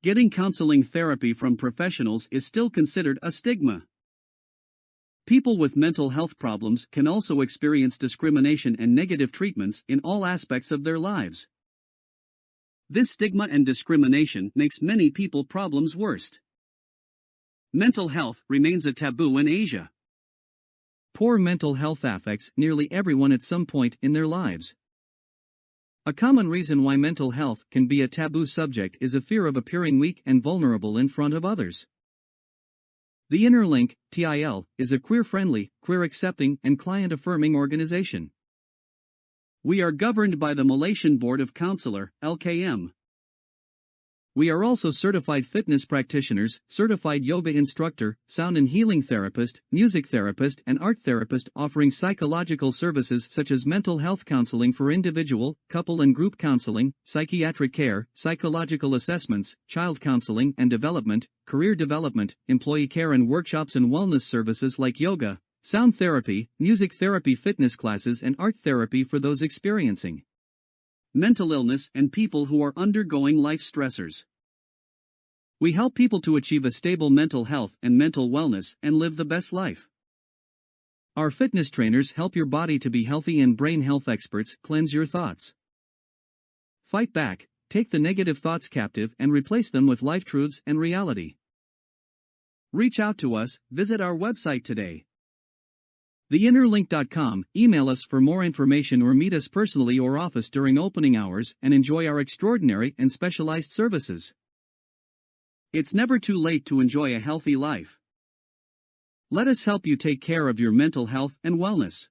Getting counseling therapy from professionals is still considered a stigma. People with mental health problems can also experience discrimination and negative treatments in all aspects of their lives. This stigma and discrimination makes many people problems worse. Mental health remains a taboo in Asia. Poor mental health affects nearly everyone at some point in their lives. A common reason why mental health can be a taboo subject is a fear of appearing weak and vulnerable in front of others. TheInnerlynk, TIL, is a queer-friendly, queer-accepting, and client-affirming organization. We are governed by the Malaysian Board of Counselor, LKM. We are also certified fitness practitioners, certified yoga instructor, sound and healing therapist, music therapist and art therapist, offering psychological services such as mental health counseling for individual, couple and group counseling, psychiatric care, psychological assessments, child counseling and development, career development, employee care and workshops and wellness services like yoga, sound therapy, music therapy, fitness classes and art therapy for those experiencing mental illness and people who are undergoing life stressors. We help people to achieve a stable mental health and mental wellness and live the best life. Our fitness trainers help your body to be healthy, and brain health experts cleanse your thoughts. Fight back, take the negative thoughts captive and replace them with life truths and reality. Reach out to us, visit our website today. TheInnerlynk.com, email us for more information or meet us personally or office during opening hours and enjoy our extraordinary and specialized services. It's never too late to enjoy a healthy life. Let us help you take care of your mental health and wellness.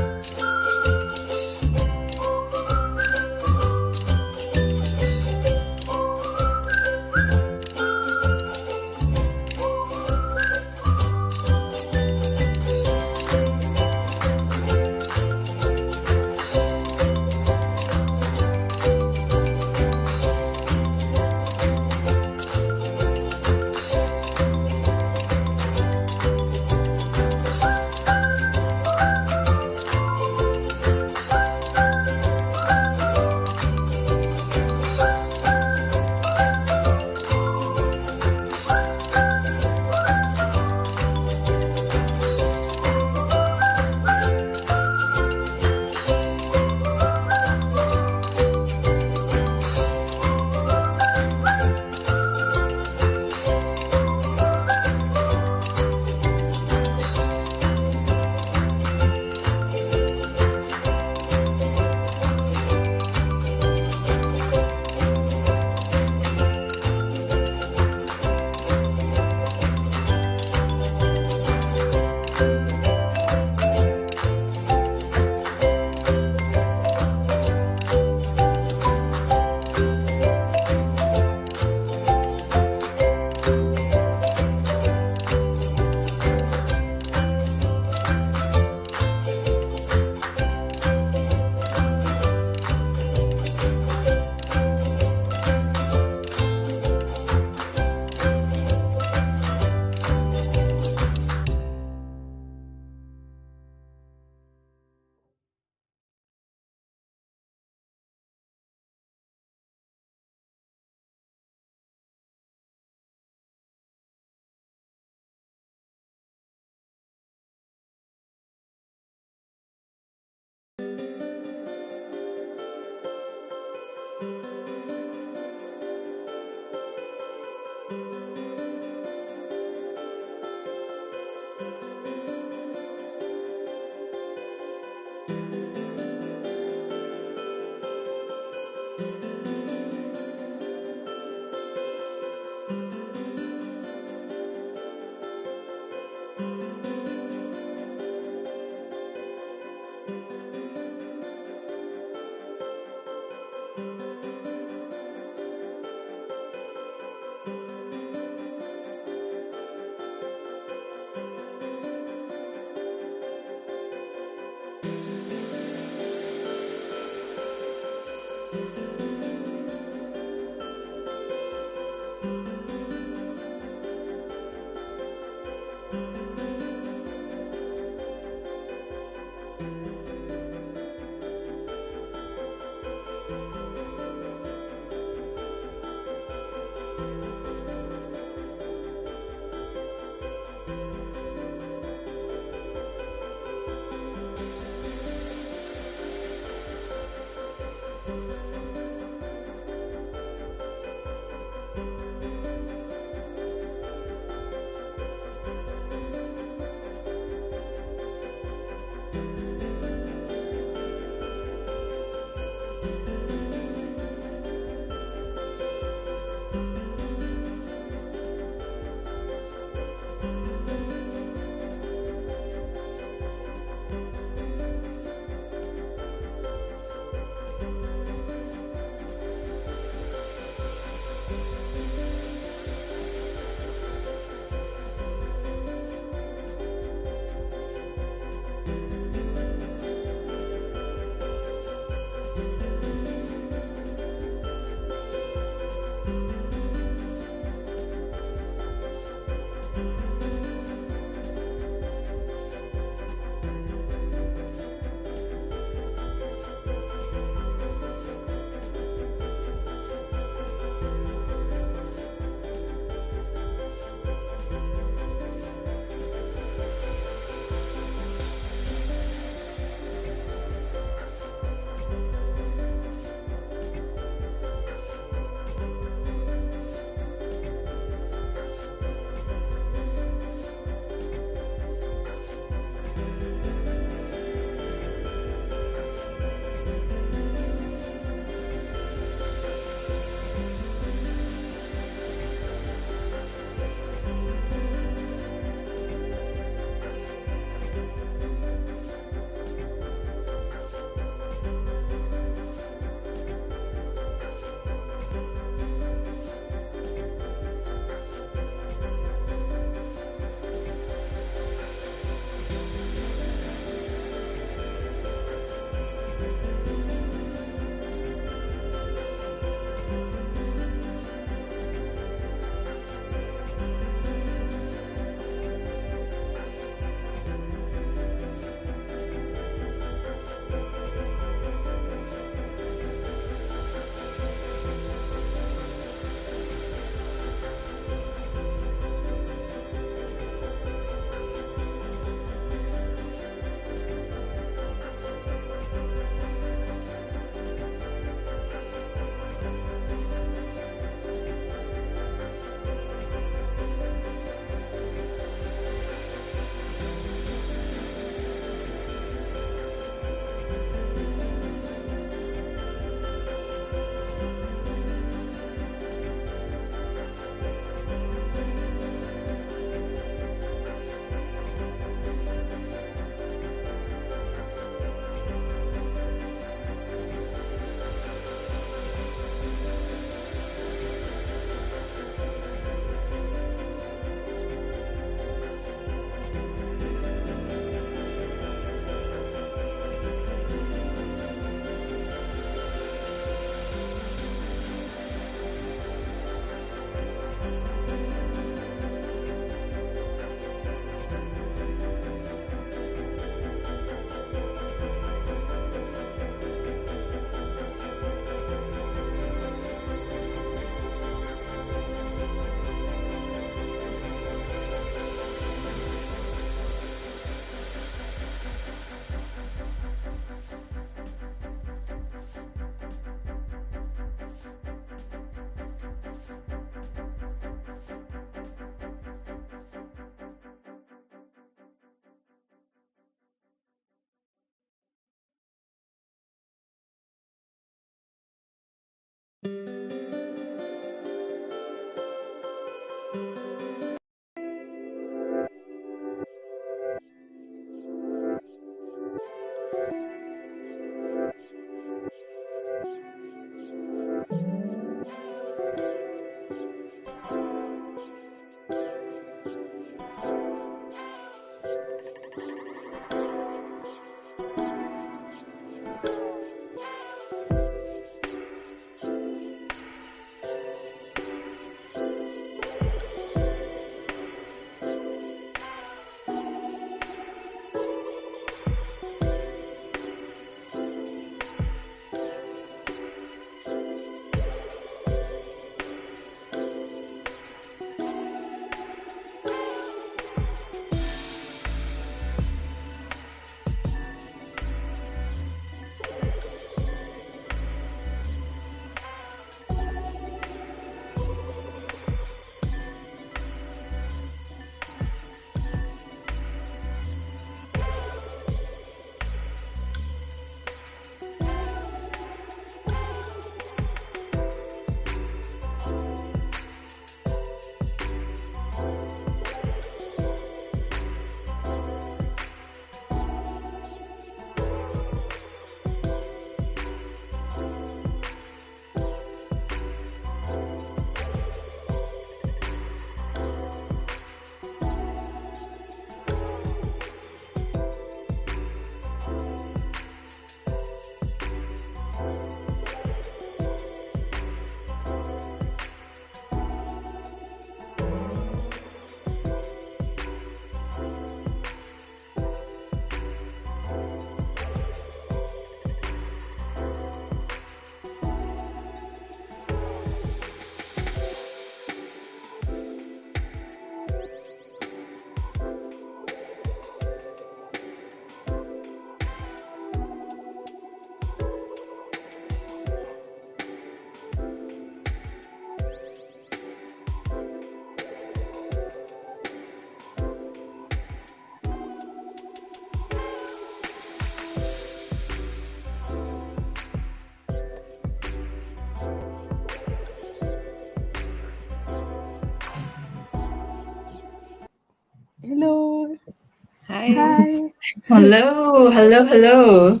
Hi. Hi. Hello, hello, hello.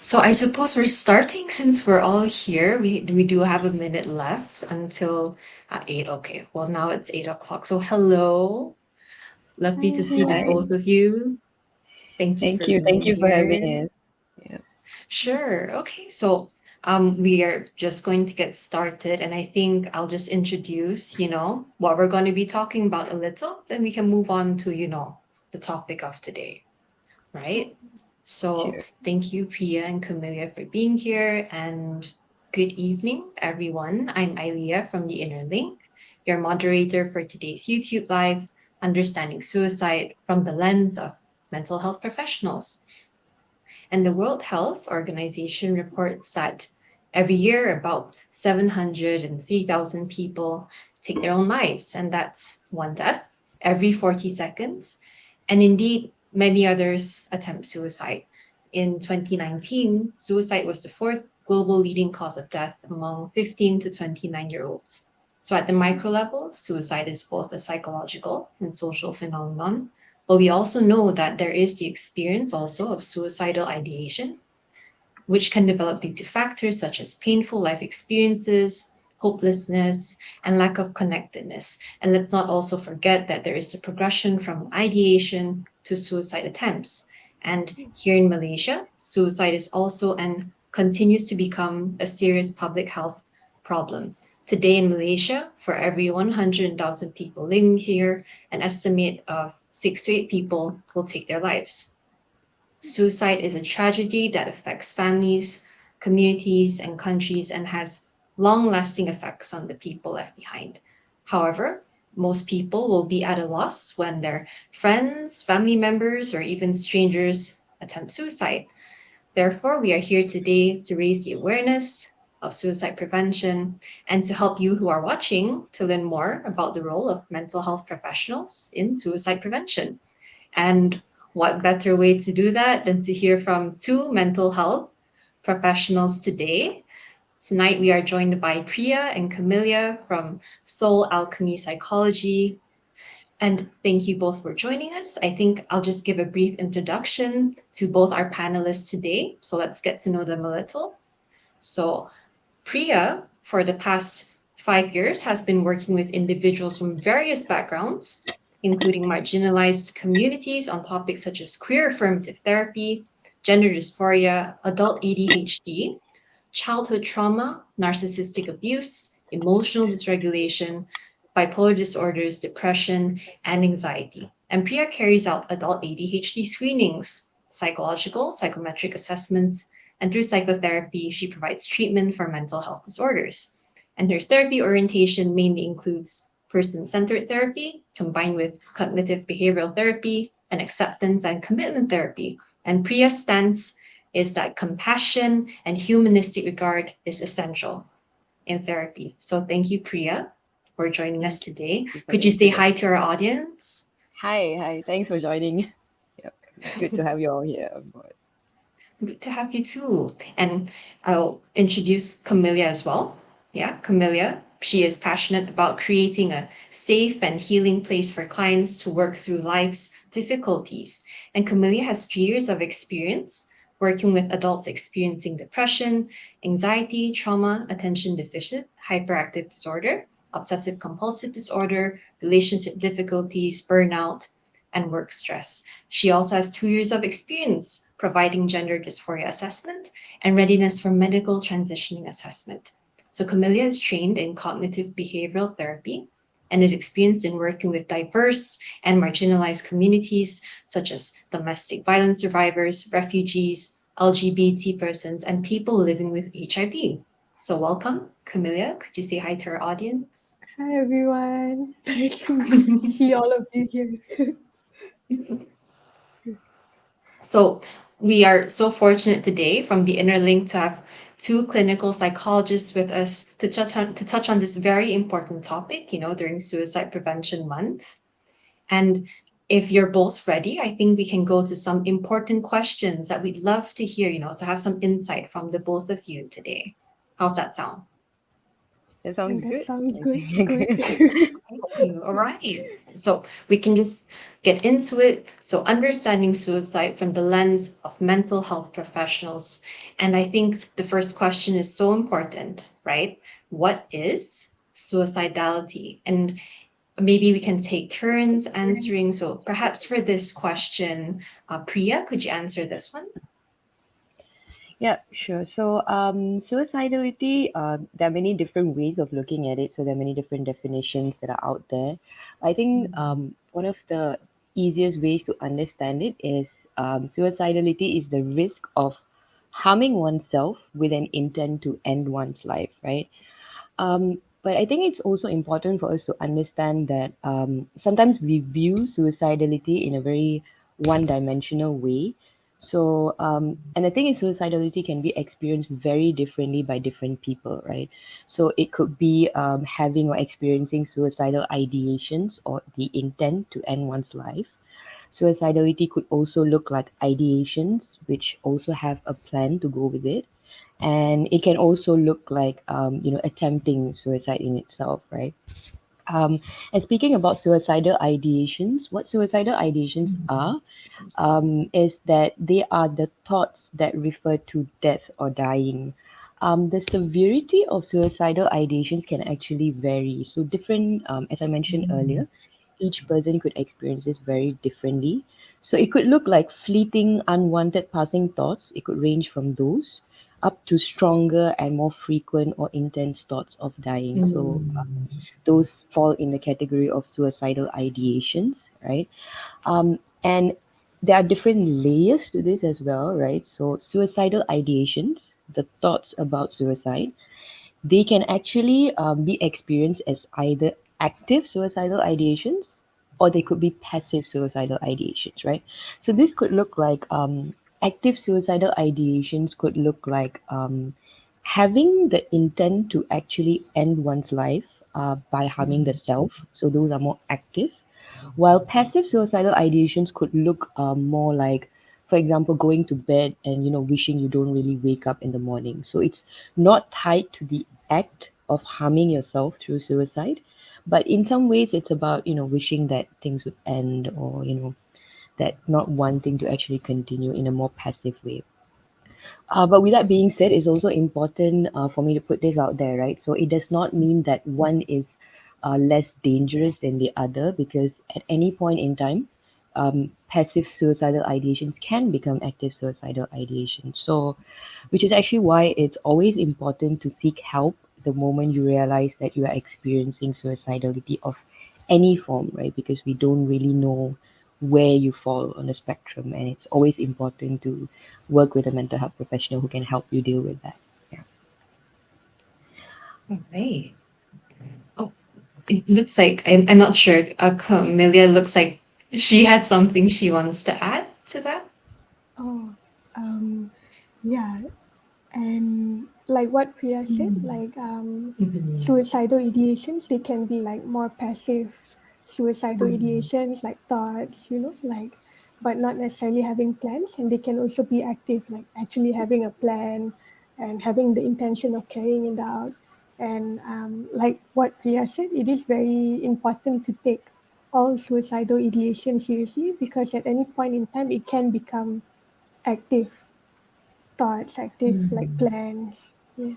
So I suppose we're starting since we're all here. We do have a minute left until 8. Okay, well now it's 8 o'clock. So hello, lovely Hi, to see the Hi. everyone. both of you. Thank you for Thank you. Thank being you for having here. us. Yeah. Sure. Okay, so we are just going to get started, and I think I'll just introduce, what we're going to be talking about a little. Then we can move on to, the topic of today, right? So Sure. thank you, Priya and Camilla, for being here. And good evening, everyone. I'm Ilea from TheInnerlynk, your moderator for today's YouTube Live, Understanding Suicide from the Lens of Mental Health Professionals. And the World Health Organization reports that every year about 703,000 people take their own lives, and that's one death every 40 seconds. And indeed, many others attempt suicide. In 2019, suicide was the fourth global leading cause of death among 15 to 29-year-olds. So, at the micro level, suicide is both a psychological and social phenomenon, but we also know that there is the experience also of suicidal ideation, which can develop due to factors such as painful life experiences, hopelessness, and lack of connectedness. And let's not also forget that there is a progression from ideation to suicide attempts. And here in Malaysia, suicide is also and continues to become a serious public health problem. Today in Malaysia, for every 100,000 people living here, an estimate of 6 to 8 people will take their lives. Suicide is a tragedy that affects families, communities, and countries and has long lasting effects on the people left behind. However, most people will be at a loss when their friends, family members, or even strangers attempt suicide. Therefore, we are here today to raise the awareness of suicide prevention and to help you who are watching to learn more about the role of mental health professionals in suicide prevention. And what better way to do that than to hear from two mental health professionals today? Tonight, we are joined by Priya and Camilla from Soul Alchemy Psychology. And thank you both for joining us. I think I'll just give a brief introduction to both our panelists today. So let's get to know them a little. So, Priya, for the past 5 years, has been working with individuals from various backgrounds, including marginalized communities, on topics such as queer affirmative therapy, gender dysphoria, adult ADHD, childhood trauma, narcissistic abuse, emotional dysregulation, bipolar disorders, depression, and anxiety. And Priya carries out adult ADHD screenings, psychological, psychometric assessments, and through psychotherapy, she provides treatment for mental health disorders. And her therapy orientation mainly includes person centered therapy combined with cognitive behavioral therapy and acceptance and commitment therapy. And Priya's stance is that compassion and humanistic regard is essential in therapy. So thank you, Priya, for joining us Thank today. you for Could the you say hi to introduction. our audience? Hi. Hi. Thanks for joining. Yep. Good to have you all here, of course. Good to have you too. And I'll introduce Camellia as well. Yeah, Camellia. She is passionate about creating a safe and healing place for clients to work through life's difficulties. And Camellia has 3 years of experience working with adults experiencing depression, anxiety, trauma, attention deficit, hyperactive disorder, obsessive compulsive disorder, relationship difficulties, burnout, and work stress. She also has 2 years of experience providing gender dysphoria assessment and readiness for medical transitioning assessment. So Camellia is trained in cognitive behavioral therapy and is experienced in working with diverse and marginalized communities such as domestic violence survivors, refugees, LGBT persons, and people living with HIV. So welcome, Camellia. Could you say hi to our audience? Hi, everyone. Nice to see all of you here. So we are so fortunate today from the InnerLynk to have two clinical psychologists with us to touch on this very important topic, during Suicide Prevention Month. And if you're both ready, I think we can go to some important questions that we'd love to hear, to have some insight from the both of you today. How's that sound? That sounds That good. sounds I good. think. Good. Okay, all right. So we can just get into it. So understanding suicide from the lens of mental health professionals. And I think the first question is so important, right? What is suicidality? And maybe we can take turns answering. So perhaps for this question, Priya, could you answer this one? Yeah, sure. So, suicidality, there are many different ways of looking at it. So, there are many different definitions that are out there. I think one of the easiest ways to understand it is suicidality is the risk of harming oneself with an intent to end one's life, right? But I think it's also important for us to understand that sometimes we view suicidality in a very one dimensional way. So, and the thing is, suicidality can be experienced very differently by different people, right? So, it could be having or experiencing suicidal ideations or the intent to end one's life. Suicidality could also look like ideations, which also have a plan to go with it, and it can also look like attempting suicide in itself, right? And speaking about suicidal ideations, what suicidal ideations are is that they are the thoughts that refer to death or dying. The severity of suicidal ideations can actually vary. So, different, as I mentioned earlier, each person could experience this very differently. So, it could look like fleeting, unwanted passing thoughts. It could range from those up to stronger and more frequent or intense thoughts of dying. So, those fall in the category of suicidal ideations, right? And there are different layers to this as well, right? So, suicidal ideations, the thoughts about suicide, they can actually be experienced as either active suicidal ideations or they could be passive suicidal ideations, right? So, this could look like active suicidal ideations, could look like having the intent to actually end one's life by harming the self. So, those are more active, while passive suicidal ideations could look more like, for example, going to bed and wishing you don't really wake up in the morning. So it's not tied to the act of harming yourself through suicide, but in some ways it's about wishing that things would end, or that not wanting to actually continue in a more passive way. But with that being said, it's also important for me to put this out there, right? So it does not mean that one is less dangerous than the other, because at any point in time, passive suicidal ideations can become active suicidal ideations. So, which is actually why it's always important to seek help the moment you realize that you are experiencing suicidality of any form, right? Because we don't really know where you fall on the spectrum, and it's always important to work with a mental health professional who can help you deal with that. Yeah. All right. Oh, it looks like I'm not sure. Camelia looks like she has something she wants to add to that. Oh, um, yeah. And like what Priya said, like Mhm. suicidal ideations, they can be like more passive suicidal ideations, like thoughts, like, but not necessarily having plans. And they can also be active, like actually having a plan and having the intention of carrying it out. And like what Priya said, it is very important to take all suicidal ideation seriously, because at any point in time it can become active thoughts, active like plans. Yeah.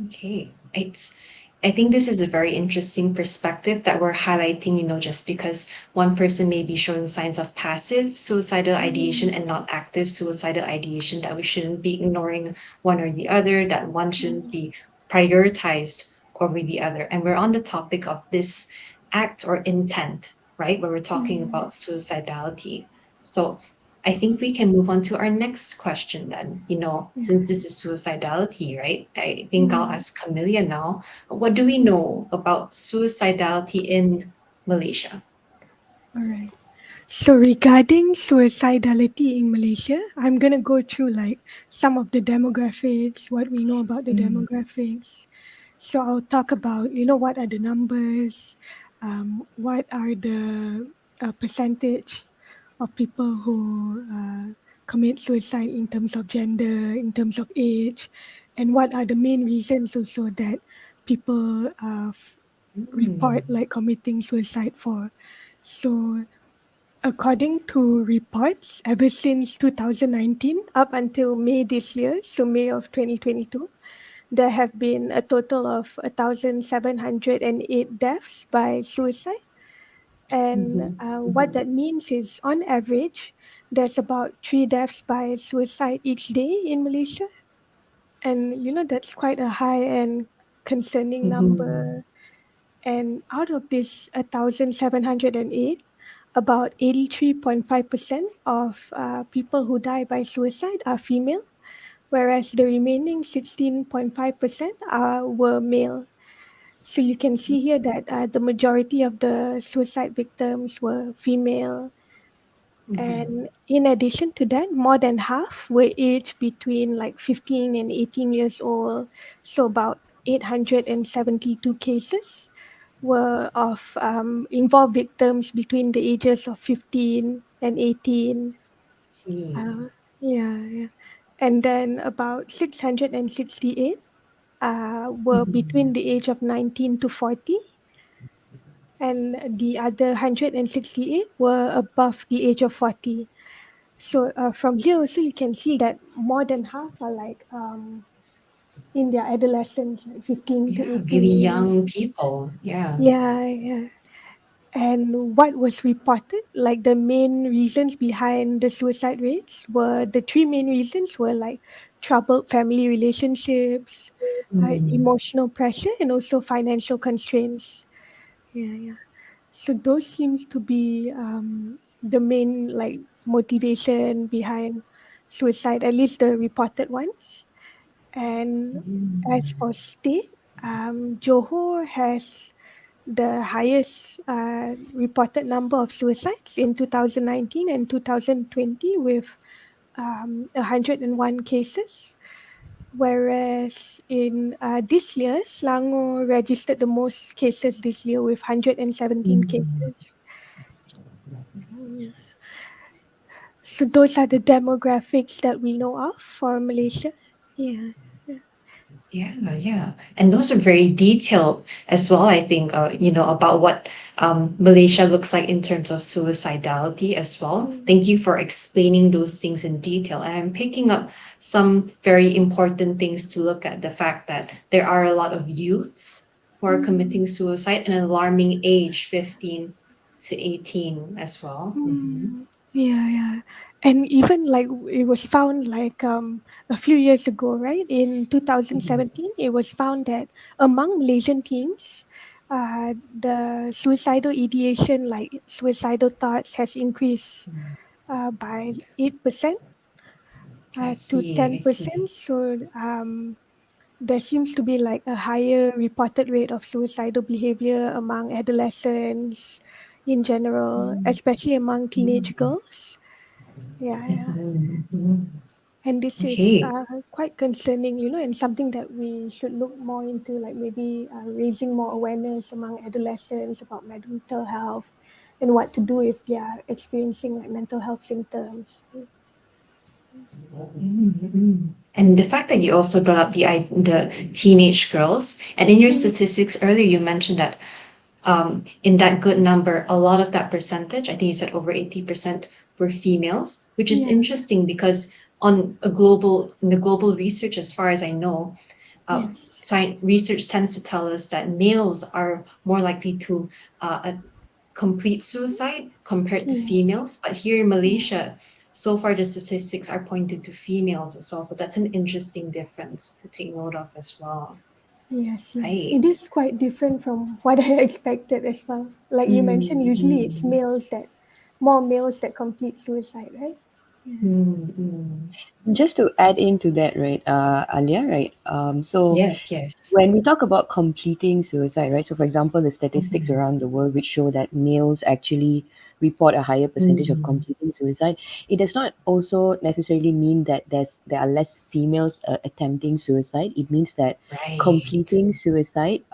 Okay. I think this is a very interesting perspective that we're highlighting, just because one person may be showing signs of passive suicidal ideation and not active suicidal ideation, that we shouldn't be ignoring one or the other, that one shouldn't be prioritized over the other. And we're on the topic of this act or intent, right? Where we're talking about suicidality. So I think we can move on to our next question then. Since this is suicidality, right? I think I'll ask Camelia now. What do we know about suicidality in Malaysia? All right. So regarding suicidality in Malaysia, I'm gonna go through like some of the demographics, what we know about the demographics. So I'll talk about what are the numbers, what are the percentage of people who commit suicide in terms of gender, in terms of age, and what are the main reasons also that people report Mm. like committing suicide for. So according to reports, ever since 2019 up until May this year, so May of 2022, there have been a total of 1,708 deaths by suicide. And Mhm. what that means is, on average, there's about 3 deaths by suicide each day in Malaysia. And that's quite a high and concerning Mhm. number. And out of this 1,708, about 83.5% of people who die by suicide are female, whereas the remaining 16.5% were male. So you can see here that the majority of the suicide victims were female. Mhm. And in addition to that, more than half were aged between like 15 and 18 years old. So about 872 cases were of involved victims between the ages of 15 and 18. See. Uh, yeah, yeah. And then about 668 were between Mhm. the age of 19 to 40, and the other 168 were above the age of 40. So from here also you can see that more than half are like in their adolescence, like 15 to Yeah, really 18. young people. Yeah. Yeah, yeah. And what was reported, like the main reasons behind the suicide rates, were the three main reasons were like troubled family relationships, Mm. emotional pressure, and also financial constraints. Yeah, yeah. So those seems to be the main like motivation behind suicide, at least the reported ones. And as Mm. for state, Johor has the highest reported number of suicides in 2019 and 2020 with 101 cases. Whereas in this year, Selangor registered the most cases this year with 117 Mm. cases. Yeah. So those are the demographics that we know of for Malaysia. Yeah. Yeah. Yeah, yeah. And those are very detailed as well, I think, about what Malaysia looks like in terms of suicidality as well. Mm. Thank you for explaining those things in detail. And I'm picking up some very important things to look at, the fact that there are a lot of youths who are Mm. committing suicide, an alarming age, 15 to 18 as well. Mhm. Mm. Yeah, yeah. And even like it was found like a few years ago, right? In Mhm. 2017, it was found that among Malaysian teens, the suicidal ideation, like suicidal thoughts, has increased by 8% to I ten see. percent. So there seems to be like a higher reported rate of suicidal behavior among adolescents in general, Mm. especially among teenage Mm. girls. Yeah, yeah. Mhm. Mhm. And this is Okay. quite concerning, and something that we should look more into, like maybe raising more awareness among adolescents about mental health and what to do if they are experiencing like mental health symptoms. Mm. And the fact that you also brought up the teenage girls, and in your Mm. statistics earlier, you mentioned that in that good number, a lot of that percentage, I think you said over 80% were females, which is Yeah, interesting because in the global research, as far as I know, yes, science research tends to tell us that males are more likely to complete suicide compared to yes, females. But here in mm, Malaysia, so far the statistics are pointing to females as well. So that's an interesting difference to take note of as well. yes, yes. It Right. is quite different from what I expected as well. Like you mentioned, usually it's Mm-hmm. more males that complete suicide, right? Yeah. Mm-hmm. Just to add into that, right, Alia, right? So Yes, yes. when we talk about completing suicide, right? So, for example, the statistics Mm-hmm. around the world which show that males actually report a higher percentage of Mm-hmm. completing suicide, it does not also necessarily mean that there are less females attempting suicide. It means that Right. completing suicide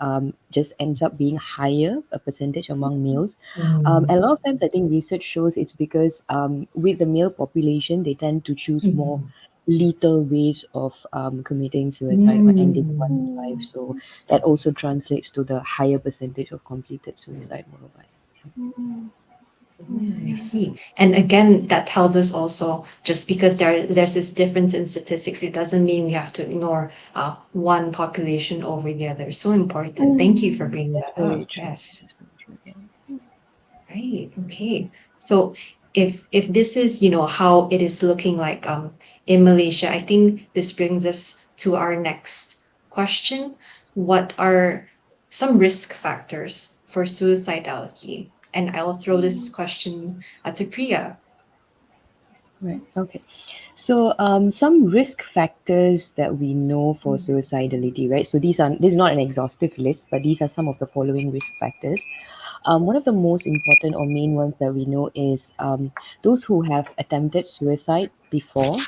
just ends up being higher a percentage among males. Mm-hmm. A lot of times, I think research shows it's because with the male population, they tend to choose more Mm-hmm. lethal ways of committing suicide or ending Mm. one's life. So that also translates to the higher percentage of completed suicide worldwide. I see. And again, that tells us also just because there's this difference in statistics, it doesn't mean we have to ignore one population over the other. So important. Thank you for bringing That's that very up. true. Yes. That's very true. Yeah. Right. Okay. So if this is, how it is looking like in Malaysia, I think this brings us to our next question. What are some risk factors for suicidality? And I'll throw this question to Priya. Right. Okay. So, some risk factors that we know for suicidality, right? So this is not an exhaustive list, but these are some of the following risk factors. One of the most important or main ones that we know is those who have attempted suicide before.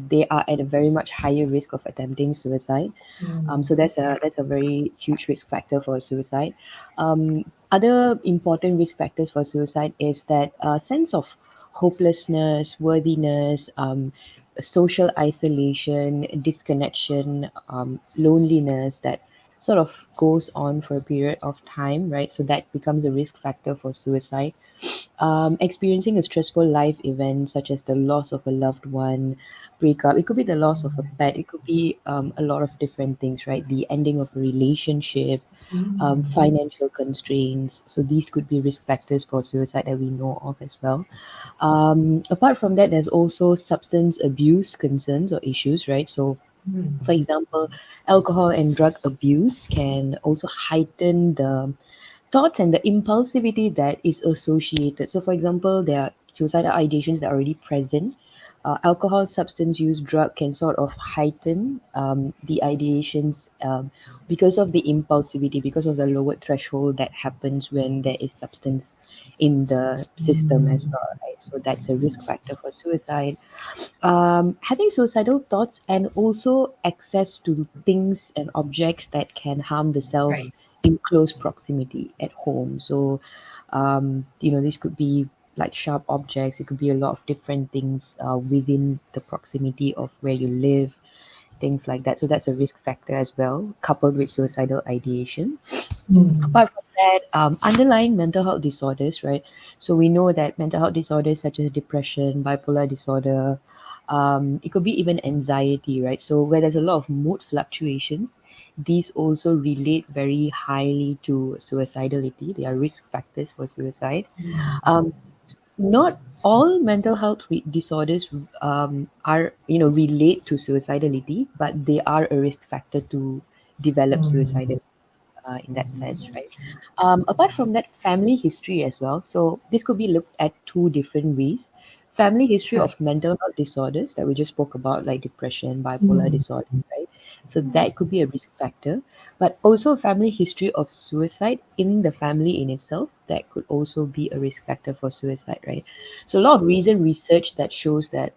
They are at a very much higher risk of attempting suicide. So Mm. that's a very huge risk factor for suicide. Other important risk factors for suicide is that sense of hopelessness, worthiness, social isolation, disconnection, loneliness that sort of goes on for a period of time, right? So that becomes a risk factor for suicide. Experiencing a stressful life event such as the loss of a loved one, breakup. It could be the loss of a pet. It could be a lot of different things, right? The ending of a relationship, Mm. financial constraints. So these could be risk factors for suicide that we know of as well. Apart from that, there's also substance abuse concerns or issues, right? So for Mm. example, alcohol and drug abuse can also heighten the thoughts and the impulsivity that is associated. So, for example, there are suicidal ideations that are already present. Alcohol, substance use, drug can sort of heighten the ideations because of the impulsivity, because of the lowered threshold that happens when there is substance in the system as Mm. well, right? So that's a risk factor for suicide. Having suicidal thoughts and also access to things and objects that can harm the self Right. in close proximity at home. So, this could be like sharp objects, it could be a lot of different things within the proximity of where you live, things like that. So, that's a risk factor as well, coupled with suicidal ideation. Mm. Apart from that, underlying mental health disorders, right? So we know that mental health disorders such as depression, bipolar disorder, it could be even anxiety, right? So where there's a lot of mood fluctuations, these also relate very highly to suicidality. They are risk factors for suicide. Mm. Um, Not all mental health disorders are relate to suicidality, but they are a risk factor to develop Mm. suicidality in that sense, right? Apart from that, family history as well. So this could be looked at two different ways. Family history Right. of mental health disorders that we just spoke about, like depression, bipolar Mm. disorder, right? So that could be a risk factor, but also family history of suicide in the family in itself that could also be a risk factor for suicide, right? So a lot of recent research that shows that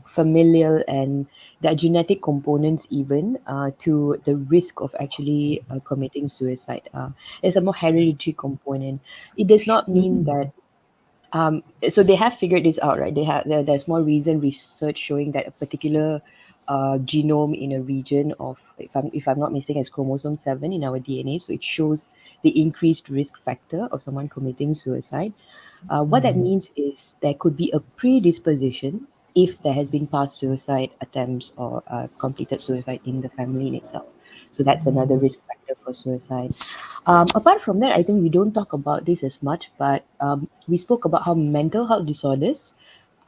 familial and there are genetic components even to the risk of actually committing suicide. There's a more hereditary component. It does I not mean see. that so they have figured this out, right? There's more recent research showing that a particular genome in a region of, if I'm not mistaken, it's chromosome 7 in our DNA. So it shows the increased risk factor of someone committing suicide. What that Mm. means is there could be a predisposition if there has been past suicide attempts or completed suicide in the family in itself. So that's another risk factor for suicide. Apart from that, I think we don't talk about this as much, but we spoke about how mental health disorders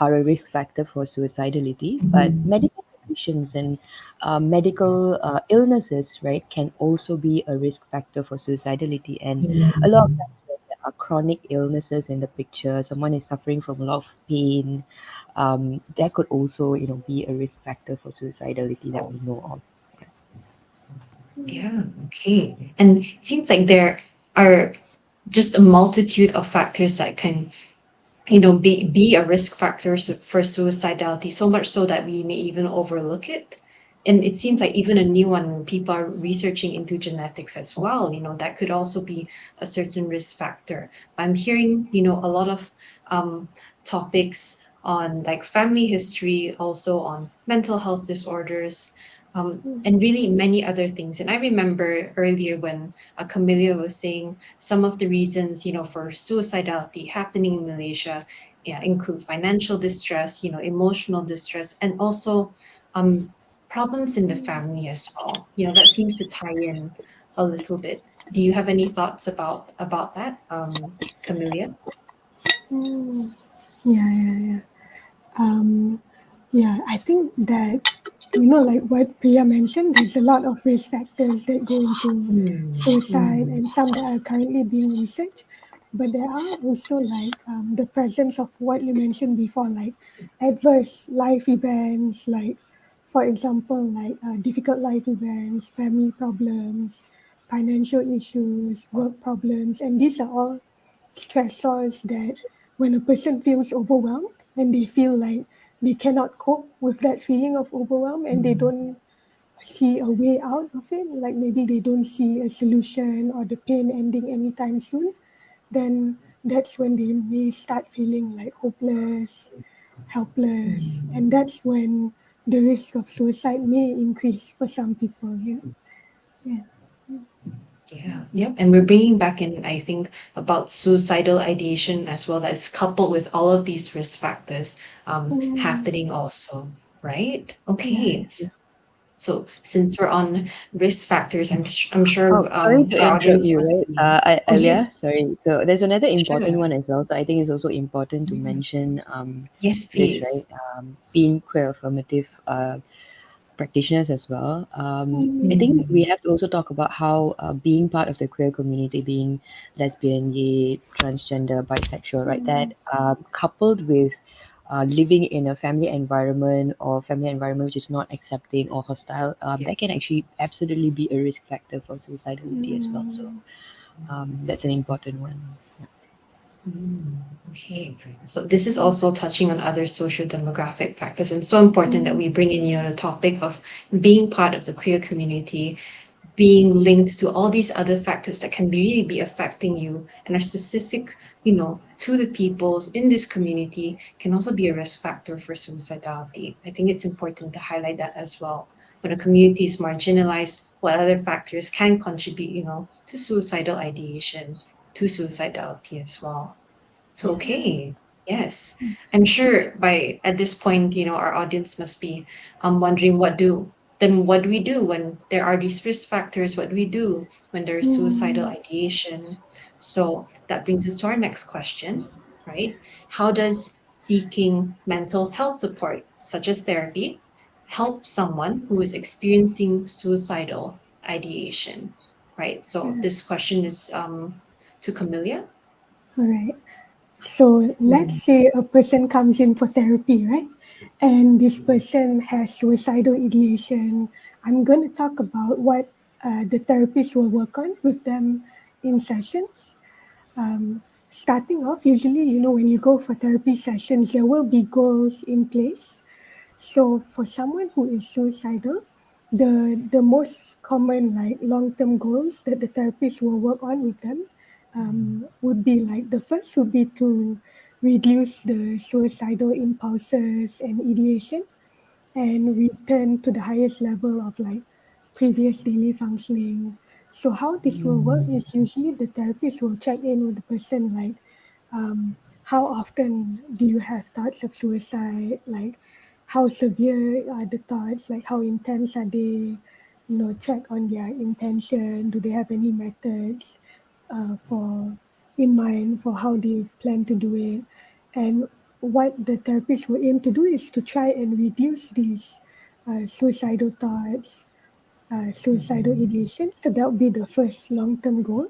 are a risk factor for suicidality, but Mhm. medical conditions and medical illnesses, right, can also be a risk factor for suicidality. And a lot of Mm. times when there are chronic illnesses in the picture, someone is suffering from a lot of pain, that could also, be a risk factor for suicidality that we know of. Yeah, okay. And it seems like there are just a multitude of factors that can, be a risk factor for suicidality, so much so that we may even overlook it. And it seems like even a new one, when people are researching into genetics as well, that could also be a certain risk factor. I'm hearing, a lot of topics on like family history, also on mental health disorders, Mm. and really many other things. And I remember earlier when Camelia was saying some of the reasons, for suicidality happening in Malaysia, yeah, include financial distress, emotional distress, and also um, problems in the family as well. That seems to tie in a little bit. Do you have any thoughts about that, Camelia? Mm. Yeah, yeah, yeah. Um, yeah, I think that, like what Priya mentioned, there's a lot of risk factors that go into suicide Mm. and some that are currently being researched. But there are also like the presence of what you mentioned before, like adverse life events, like, for example, like difficult life events, family problems, financial issues, work problems. And these are all stressors that when a person feels overwhelmed and they feel like they cannot cope with that feeling of overwhelm and they don't see a way out of it, like maybe they don't see a solution or the pain ending anytime soon, then that's when they may start feeling like hopeless, helpless, and that's when the risk of suicide may increase for some people. Yeah, yeah. Yeah, yep. And we're bringing back in, I think, about suicidal ideation as well. That's coupled with all of these risk factors Mm, happening also, right? yeah, Okay. So since we're on risk factors, I'm Oh, sure sorry to our interrupt audience you, must right? be. Oh Alia, yes, sorry. So there's another important sure. one as well. So I think it's also important to Mm. mention Yes, this, right? please. Being queer affirmative practitioners as well. I mm, think we Mm. have to also talk about how being part of the queer community, being lesbian, gay, transgender, bisexual, right? That mm, coupled with living in a family environment or family environment which is not accepting or hostile, Yeah. that can actually absolutely be a risk factor for suicidality as well. So mm, that's an important one. Mm, okay. So this is also touching on other social demographic factors, and so important that mm, we bring in, the topic of being part of the queer community, being linked to all these other factors that can really be affecting you and are specific, to the peoples in this community, can also be a risk factor for suicidality. I think it's important to highlight that as well. When a community is marginalized, what other factors can contribute, to suicidal ideation, to suicidality as well. So, Yeah. okay, yes. I'm sure by at this point, our audience must be wondering what do we do when there are these risk factors? What do we do when there's suicidal mm, ideation? So that brings us to our next question, right? How does seeking mental health support, such as therapy, help someone who is experiencing suicidal ideation? Right. So yeah. this question is to Camelia. All right. So let's say a person comes in for therapy, right? And this person has suicidal ideation. I'm going to talk about what the therapist will work on with them in sessions. Starting off, usually, when you go for therapy sessions, there will be goals in place. So for someone who is suicidal, the most common like long-term goals that the therapist will work on with them would be like the first would be to reduce the suicidal impulses and ideation and return to the highest level of like previous daily functioning. So how this will work is usually the therapist will check in with the person like how often do you have thoughts of suicide, like how severe are the thoughts, like how intense are they, check on their intention, do they have any methods for in mind for how they plan to do it. And what the therapist will aim to do is to try and reduce these suicidal thoughts, suicidal ideation. So that would be the first long-term goal.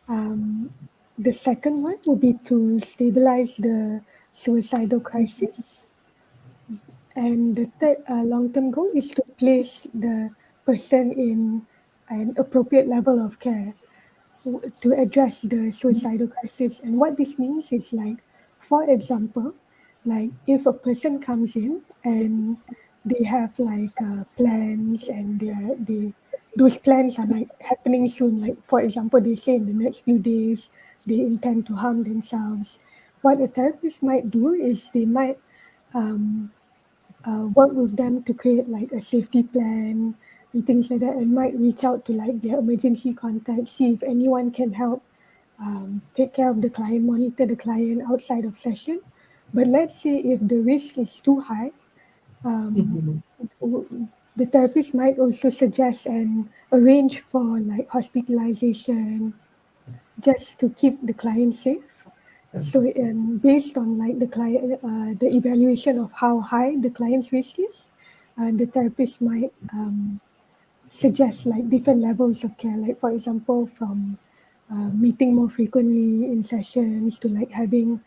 um, the second one will be to stabilize the suicidal crisis. And the third long-term goal is to place the person in an appropriate level of care to address the suicidal crisis. And what this means is like, for example, like if a person comes in and they have like plans and those plans are like happening soon. Like for example, they say in the next few days they intend to harm themselves. What a therapist might do is they might work with them to create like a safety plan and things like that, and might reach out to like their emergency contact, see if anyone can help take care of the client, monitor the client outside of session. But let's say if the risk is too high, Mhm. the therapist might also suggest and arrange for like hospitalization just to keep the client safe. So, based on like the evaluation of how high the client's risk is, the therapist might suggest like different levels of care. Like for example, from meeting more frequently in sessions to like having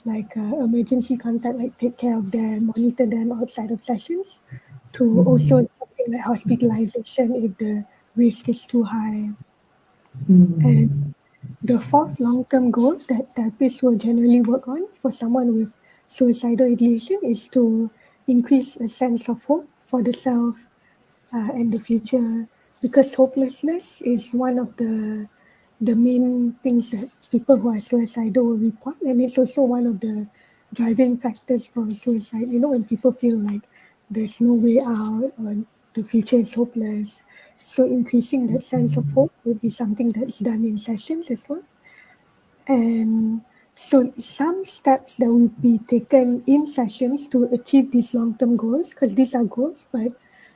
like emergency contact, like take care of them, monitor them outside of sessions, to also Mhm. something like hospitalization if the risk is too high. And Mhm. the fourth long-term goal that therapists will generally work on for someone with suicidal ideation is to increase a sense of hope for the self and the future, because hopelessness is one of the main things that people who are suicidal will report, and it's also one of the driving factors for suicide. You know, when people feel like there's no way out or the future is hopeless, so increasing that sense of hope would be something that's done in sessions as well. And so some steps that will be taken in sessions to achieve these long-term goals, because these are goals, but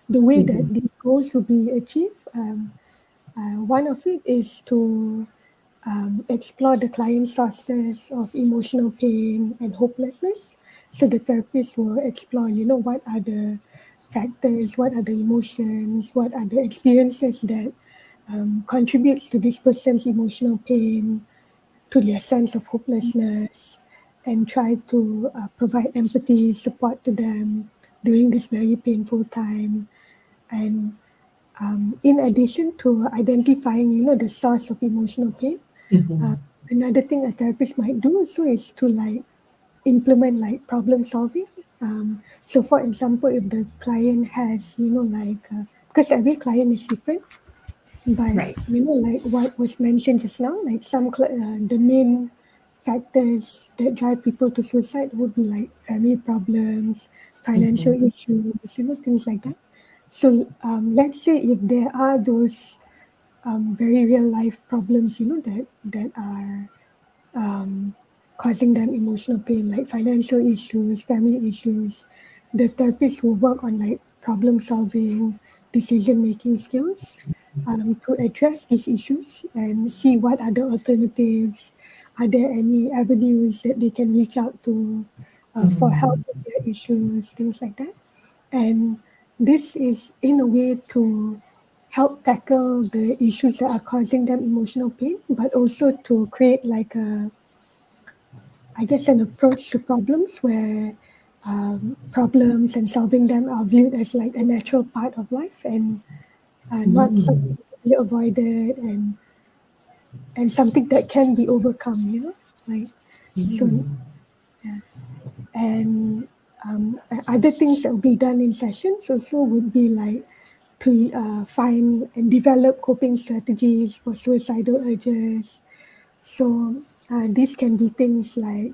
the way that Mhm. these goals will be achieved, one of it is to explore the client sources of emotional pain and hopelessness. So the therapist will explore, you know, what are the factors, what are the emotions, what are the experiences that contributes to this person's emotional pain, to their sense of hopelessness, and try to provide empathy, support to them during this very painful time. And in addition to identifying, you know, the source of emotional pain, uh, Mhm. another thing a therapist might do also is to like implement like problem solving. So, for example, if the client has, you know, like because every client is different, but Right. you know, like what was mentioned just now, like the main factors that drive people to suicide would be like family problems, financial Mhm. issues, you know, things like that. So let's say if there are those very real life problems, you know, that are causing them emotional pain, like financial issues, family issues, the therapist will work on like problem solving, decision making skills to address these issues and see what are the alternatives. Are there any avenues that they can reach out to for help Mhm. with their issues, things like that. And this is in a way to help tackle the issues that are causing them emotional pain, but also to create like I guess, an approach to problems where problems and solving them are viewed as like a natural part of life, and not Mhm. something to be avoided, and something that can be overcome, you know, like so. Mhm. Yeah. And other things that will be done in sessions also would be like to find and develop coping strategies for suicidal urges. So these can be things like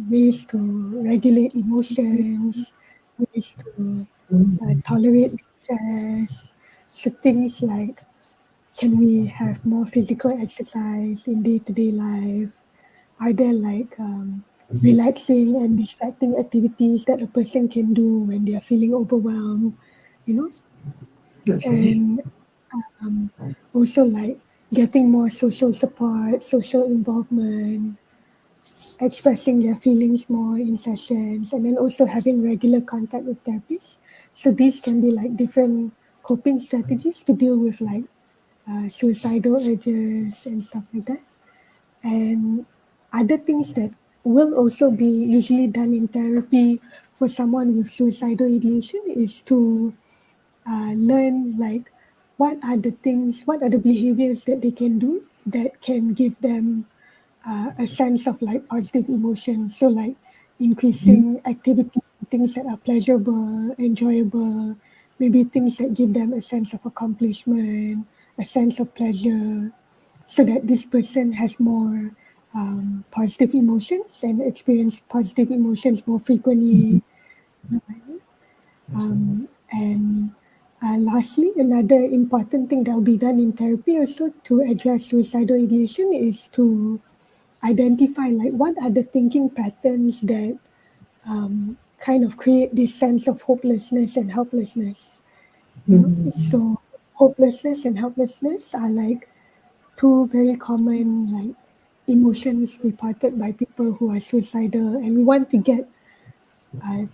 ways to regulate emotions, ways to Mhm. tolerate distress. So things like, can we have more physical exercise in day-to-day life? Are there like relaxing and distracting activities that a person can do when they are feeling overwhelmed? You know, Okay. and also like getting more social support, social involvement, expressing their feelings more in sessions, and then also having regular contact with therapists. So these can be like different coping strategies to deal with like suicidal urges and stuff like that. And other things that will also be usually done in therapy for someone with suicidal ideation is to learn like what are the behaviors that they can do that can give them a sense of like positive emotion. So like increasing activity, things that are pleasurable, enjoyable, maybe things that give them a sense of accomplishment, a sense of pleasure, so that this person has more positive emotions and experience positive emotions more frequently, And lastly, another important thing that will be done in therapy also to address suicidal ideation is to identify like what are the thinking patterns that kind of create this sense of hopelessness and helplessness. So hopelessness and helplessness are like two very common like emotions reported by people who are suicidal, and we want to get uh,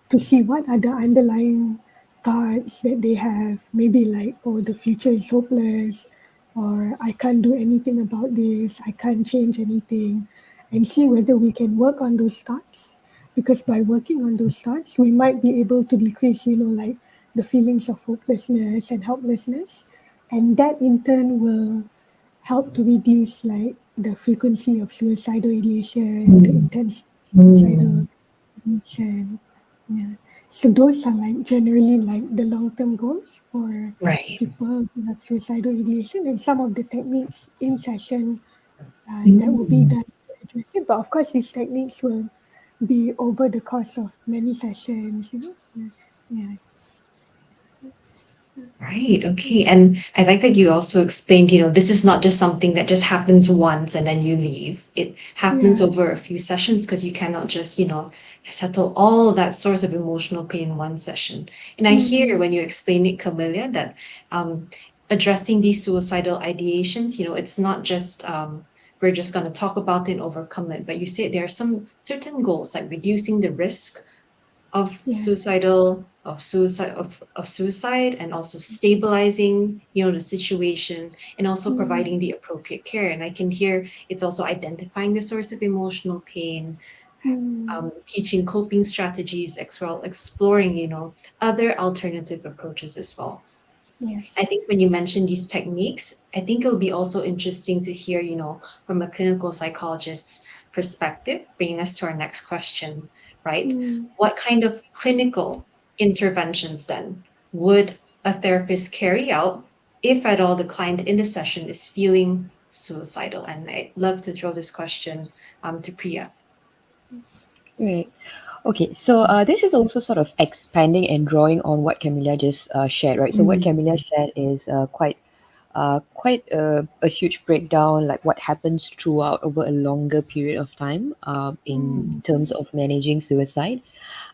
to see what are the underlying thoughts that they have. Maybe like, oh, the future is hopeless, or I can't do anything about this, I can't change anything, and see whether we can work on those thoughts. Because by working on those thoughts, we might be able to decrease, like the feelings of hopelessness and helplessness, and that in turn will help to reduce like the frequency of suicidal ideation, the intensity of suicidal ideation. Yeah. So those are like generally like the long-term goals for Right. people who have suicidal ideation, and some of the techniques in session that will be done to address it. But of course, these techniques will be over the course of many sessions. Yeah. Right. Okay. And I like that you also explained, this is not just something that just happens once and then you leave. It happens Yeah. over a few sessions because you cannot just, settle all that source of emotional pain in one session. And I hear Mm, when you explain it, Camellia, that um, addressing these suicidal ideations, it's not just we're just going to talk about it and overcome it, but you said there are some certain goals like reducing the risk yes. of suicide, and also stabilizing the situation, and also Mm, providing the appropriate care. And I can hear it's also identifying the source of emotional pain, mm, teaching coping strategies, exploring other alternative approaches as well. yes. I think when you mention these techniques, I think it'll be also interesting to hear, from a clinical psychologist's perspective, bringing us to our next question, right? Mm. What kind of clinical interventions then would a therapist carry out if at all the client in the session is feeling suicidal? And I'd love to throw this question to Priya. Right. Okay, so this is also sort of expanding and drawing on what Camilla just shared, right? So what Camilla shared is quite a huge breakdown, like what happens throughout over a longer period of time in terms of managing suicide,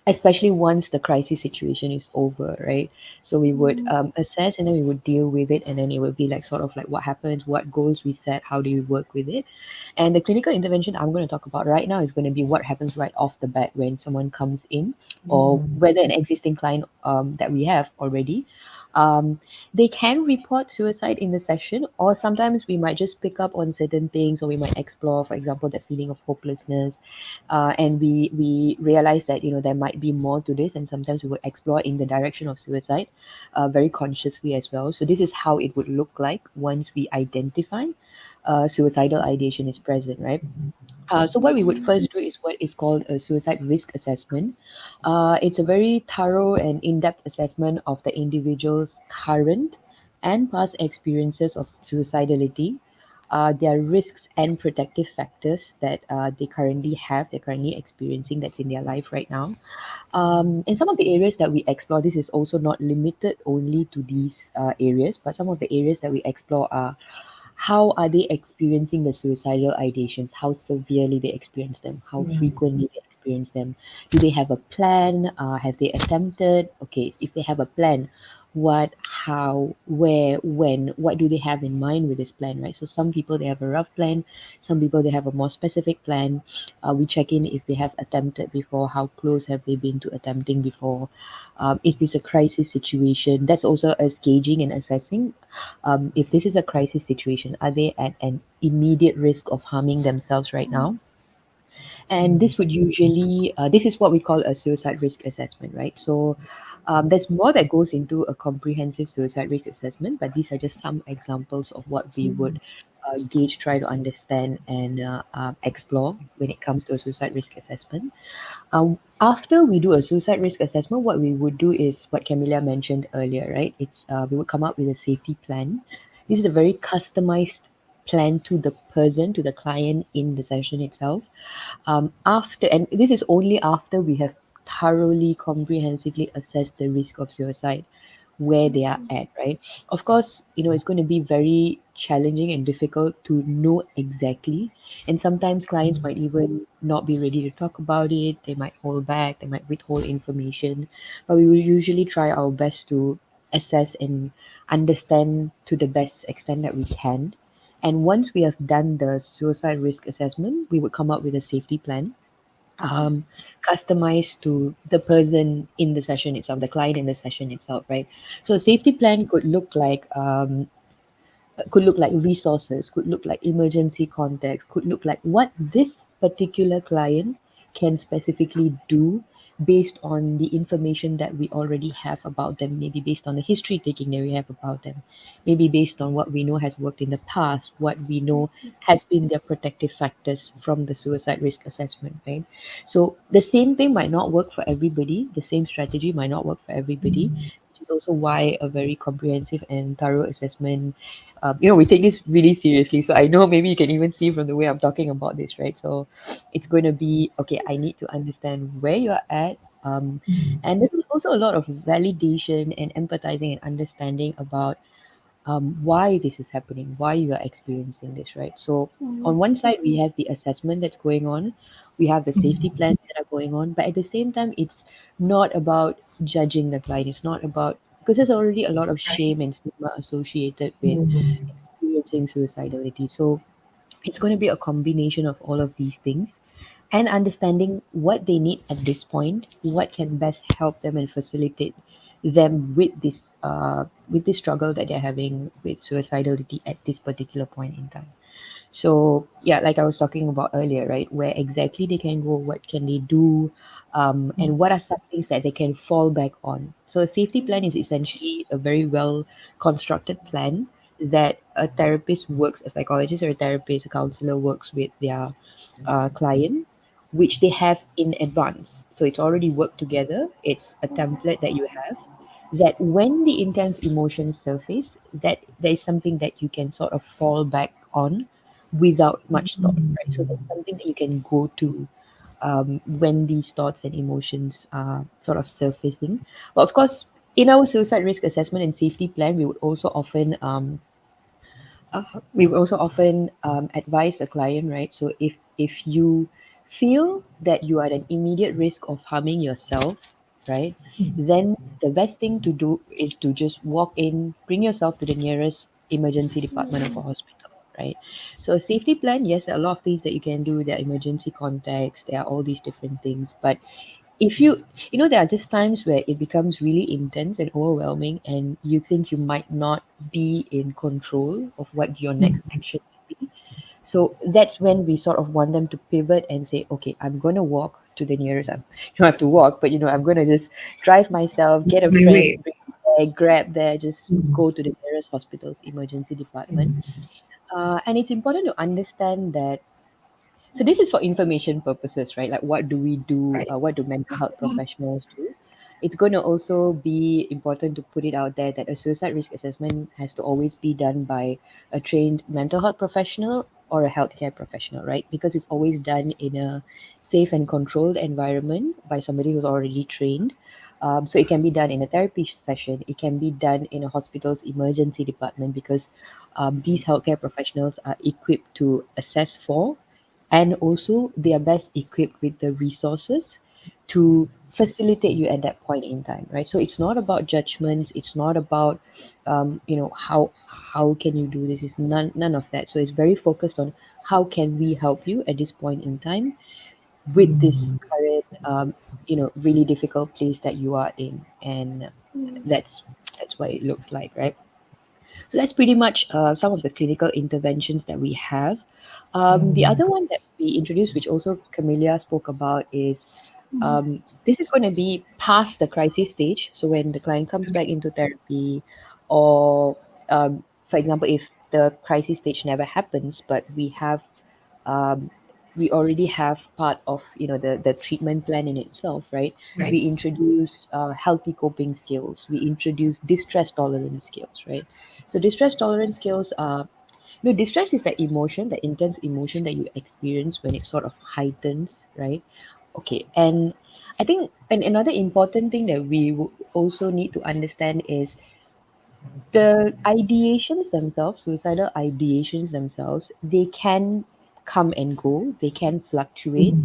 especially once the crisis situation is over, right? So we would assess and then we would deal with it, and then it would be like sort of like what happens, what goals we set, how do we work with it. And the clinical intervention I'm going to talk about right now is going to be what happens right off the bat when someone comes in, or whether an existing client that we have already. Um, they can report suicide in the session, or sometimes we might just pick up on certain things, or we might explore, for example, that feeling of hopelessness, and we realize that there might be more to this, and sometimes we would explore in the direction of suicide, very consciously as well. So this is how it would look like once we identify suicidal ideation is present, right? So what we would first do is what is called a suicide risk assessment. It's a very thorough and in-depth assessment of the individual's current and past experiences of suicidality, their risks and protective factors that they're currently experiencing, that's in their life right now. And some of the areas that we explore, this is also not limited only to these areas, but some of the areas that we explore are: how are they experiencing the suicidal ideations? How severely they experience them? How frequently they experience them? Do they have a plan? Have they attempted? Okay, if they have a plan, what, how, where, when, what do they have in mind with this plan, right? So some people, they have a rough plan. Some people, they have a more specific plan. We check in if they have attempted before. How close have they been to attempting before? Is this a crisis situation? That's also us gauging and assessing. If this is a crisis situation, are they at an immediate risk of harming themselves right now? And this would usually, this is what we call a suicide risk assessment, right? So there's more that goes into a comprehensive suicide risk assessment, but these are just some examples of what we would gauge, try to understand, and explore when it comes to a suicide risk assessment. After we do a suicide risk assessment, what we would do is what Camilla mentioned earlier, right? It's we would come up with a safety plan. This is a very customized plan to the person, to the client in the session itself. After, and this is only after we have thoroughly, comprehensively assess the risk of suicide where they are at, right? Of course, it's going to be very challenging and difficult to know exactly. And sometimes clients might even not be ready to talk about it. They might hold back, they might withhold information. But we will usually try our best to assess and understand to the best extent that we can. And once we have done the suicide risk assessment, we would come up with a safety plan, um, customized to the person in the session itself, the client in the session itself, right? So a safety plan could look like resources, could look like emergency context, could look like what this particular client can specifically do based on the information that we already have about them, maybe based on the history taking that we have about them, maybe based on what we know has worked in the past, what we know has been their protective factors from the suicide risk assessment, right? So the same thing might not work for everybody, the same strategy might not work for everybody, which is also why a very comprehensive and thorough assessment, we take this really seriously. So I know maybe you can even see from the way I'm talking about this, right? So it's going to be okay. I need to understand where you're at. And there's also a lot of validation and empathizing and understanding about why this is happening, why you are experiencing this, right? So on one side, we have the assessment that's going on, we have the safety plans that are going on, but at the same time, it's not about judging the client. It's not about, because there's already a lot of Right. shame and stigma associated with experiencing suicidality. So it's going to be a combination of all of these things and understanding what they need at this point, what can best help them and facilitate them with this struggle that they're having with suicidality at this particular point in time. So yeah, like I was talking about earlier, right? Where exactly they can go, what can they do, and what are some things that they can fall back on. So a safety plan is essentially a very well constructed plan that a therapist works, a psychologist or a therapist, a counselor works with their client, which they have in advance. So it's already worked together. It's a template that you have that when the intense emotions surface, that there is something that you can sort of fall back on without much thought, right? So that's something that you can go to when these thoughts and emotions are sort of surfacing. But of course, in our suicide risk assessment and safety plan, we would also often advise a client, right? So if you feel that you are at an immediate risk of harming yourself, right, then the best thing to do is to just walk in, bring yourself to the nearest emergency department of a hospital, right? So a safety plan, yes, there are a lot of things that you can do. There are emergency contacts, there are all these different things, but if there are just times where it becomes really intense and overwhelming and you think you might not be in control of what your next action will be. So that's when we sort of want them to pivot and say, okay, I'm going to walk to the nearest, you don't have to walk, but I'm going to just drive myself, get a My friend, way. bring there, grab there, just go to the nearest hospital's emergency department. And it's important to understand that, so this is for information purposes, right? Like what do we do? Right. What do mental health professionals do? It's going to also be important to put it out there that a suicide risk assessment has to always be done by a trained mental health professional or a healthcare professional, right? Because it's always done in a safe and controlled environment by somebody who's already trained. So it can be done in a therapy session. It can be done in a hospital's emergency department because these healthcare professionals are equipped to assess for, and also they are best equipped with the resources to facilitate you at that point in time, right? So it's not about judgments, it's not about how can you do this, it's none of that. So it's very focused on how can we help you at this point in time with this current really difficult place that you are in. And that's what it looks like, right? So that's pretty much some of the clinical interventions that we have. The other one that we introduced, which also Camellia spoke about, is this is going to be past the crisis stage. So when the client comes back into therapy, or for example, if the crisis stage never happens, but um, we already have part of the treatment plan in itself, right? We Right. introduce healthy coping skills. We introduce distress tolerance skills, right? So distress tolerance skills are, distress is that emotion, that intense emotion that you experience when it sort of heightens, right? Okay, and I think another important thing that we also need to understand is the ideations themselves, suicidal ideations themselves, they can come and go, they can fluctuate,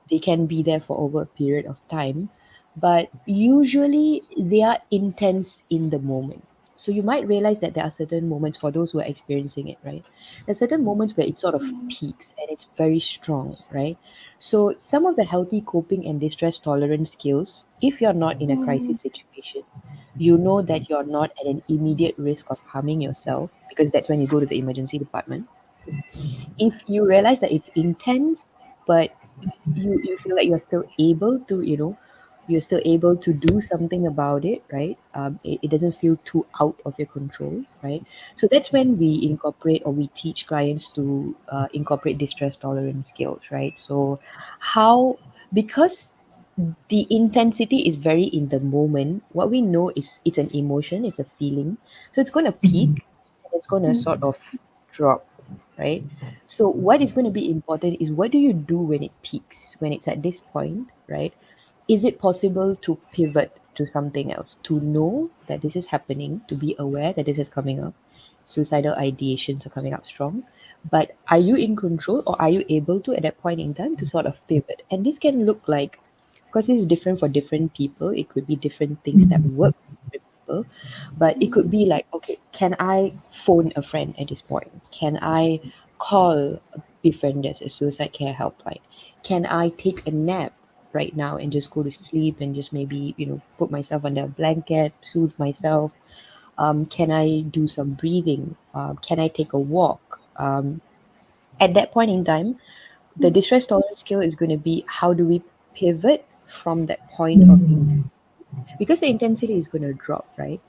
they can be there for over a period of time, but usually they are intense in the moment. So you might realize that there are certain moments for those who are experiencing it, right? There's certain moments where it sort of peaks and it's very strong, right? So some of the healthy coping and distress tolerance skills, if you're not in a crisis situation, you know that you're not at an immediate risk of harming yourself because that's when you go to the emergency department. If you realize that it's intense, but you feel like you're still able to, you're still able to do something about it, right? It doesn't feel too out of your control, right? So that's when we incorporate or we teach clients to incorporate distress tolerance skills, right? So how, because the intensity is very in the moment, what we know is it's an emotion, it's a feeling. So it's going to peak and it's going to sort of drop, right? So what is going to be important is what do you do when it peaks, when it's at this point, right? Is it possible to pivot to something else, to know that this is happening, to be aware that this is coming up, suicidal ideations are coming up strong, but are you in control or are you able to at that point in time to sort of pivot? And this can look like, because it's different for different people, it could be different things that work for different people, but it could be like, okay, can I phone a friend at this point? Can I call a befrienders, a suicide care helpline? Can I take a nap right now and just go to sleep and just maybe, put myself under a blanket, soothe myself? Can I do some breathing? Can I take a walk? At that point in time, the distress tolerance skill is going to be how do we pivot from that point of because the intensity is going to drop, right?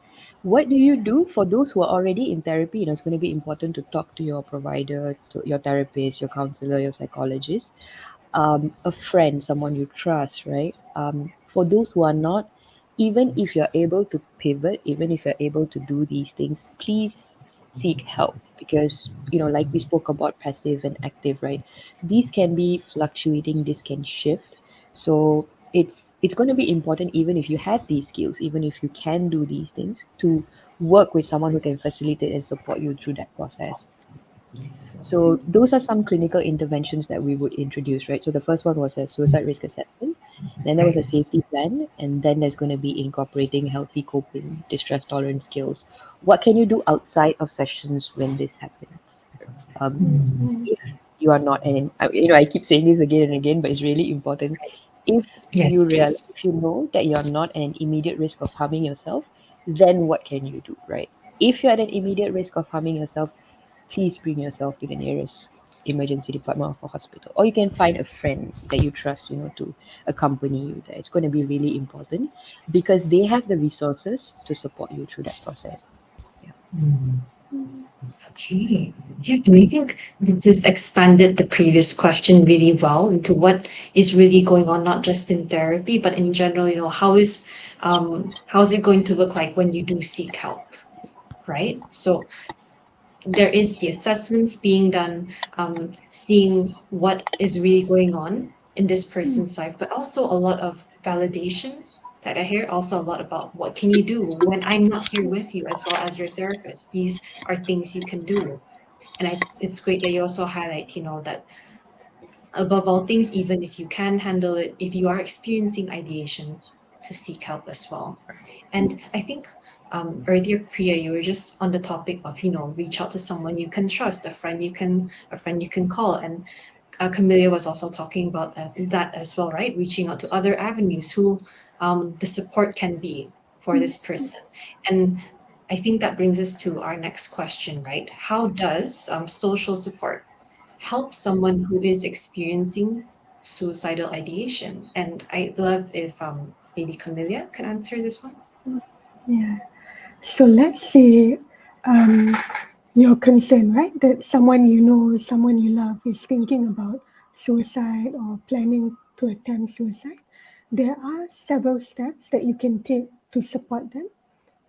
What do you do for those who are already in therapy? It's going to be important to talk to your provider, to your therapist, your counselor, your psychologist, a friend, someone you trust, right? For those who are not, even if you're able to pivot, even if you're able to do these things, please seek help because, like we spoke about passive and active, right? These can be fluctuating, this can shift. So it's going to be important, even if you have these skills, even if you can do these things, to work with someone who can facilitate and support you through that process. So those are some clinical interventions that we would introduce, right? So the first one was a suicide risk assessment, then there was a safety plan, and then there's going to be incorporating healthy coping, distress tolerance skills. What can you do outside of sessions when this happens? Um, if you are not an, I keep saying this again and again, but it's really important. If Yes, please. if you know that you're not at an immediate risk of harming yourself, then what can you do, right? If you're at an immediate risk of harming yourself, please bring yourself to the nearest emergency department of a hospital. Or you can find a friend that you trust, to accompany you there. It's going to be really important because they have the resources to support you through that process. Yeah. Okay. Yeah, do you think this expanded the previous question really well into what is really going on, not just in therapy, but in general, how's it going to look like when you do seek help, right? So there is the assessments being done, seeing what is really going on in this person's life, but also a lot of validation that I hear also a lot about what can you do when I'm not here with you as well as your therapist. These are things you can do. And it's great that you also highlight, that above all things, even if you can handle it, if you are experiencing ideation, to seek help as well. And I think earlier, Priya, you were just on the topic of, reach out to someone you can trust, a friend you can call. And Camelia was also talking about that as well, right? Reaching out to other avenues who the support can be for this person. And I think that brings us to our next question, right? How does social support help someone who is experiencing suicidal ideation? And I'd love if maybe Camelia could answer this one. Yeah. So let's say um, you're concerned, right? That someone you know, someone you love is thinking about suicide or planning to attempt suicide. There are several steps that you can take to support them.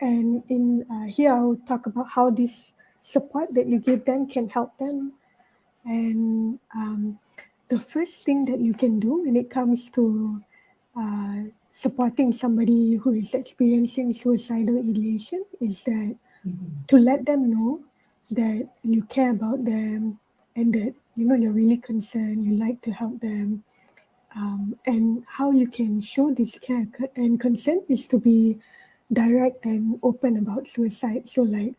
And in here, I will talk about how this support that you give them can help them. And the first thing that you can do when it comes to supporting somebody who is experiencing suicidal ideation is that to let them know that you care about them and that you're really concerned, you like to help them. And how you can show this care and concern is to be direct and open about suicide. So like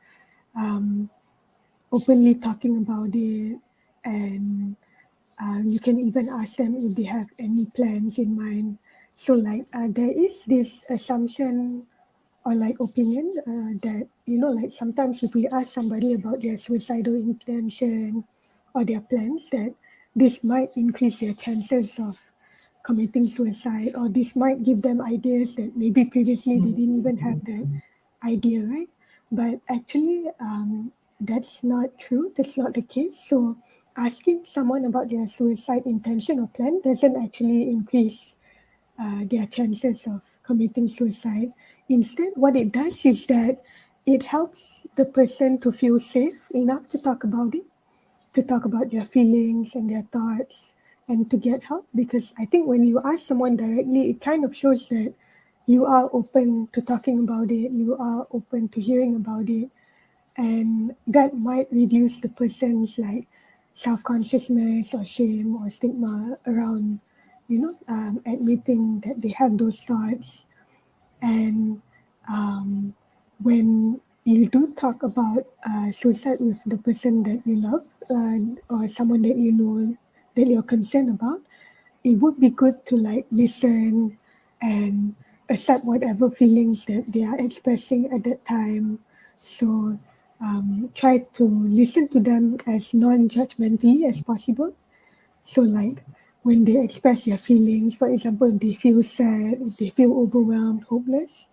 openly talking about it, and you can even ask them if they have any plans in mind. So like there is this assumption or like opinion that like sometimes if we ask somebody about their suicidal intention or their plans, that this might increase their chances of committing suicide, or this might give them ideas that maybe previously they didn't even have that idea, right? But actually that's not true, that's not the case. So asking someone about their suicide intention or plan doesn't actually increase their chances of committing suicide. Instead, what it does is that it helps the person to feel safe enough to talk about it, to talk about their feelings and their thoughts, and to get help. Because I think when you ask someone directly, it kind of shows that you are open to talking about it, you are open to hearing about it, and that might reduce the person's like self-consciousness or shame or stigma around admitting that they have those thoughts. And when you do talk about suicide with the person that you love, or someone that you know that you're concerned about, it would be good to like listen and accept whatever feelings that they are expressing at that time. So try to listen to them as non-judgmentally as possible. So like when they express their feelings, for example, if they feel sad, if they feel overwhelmed, hopeless,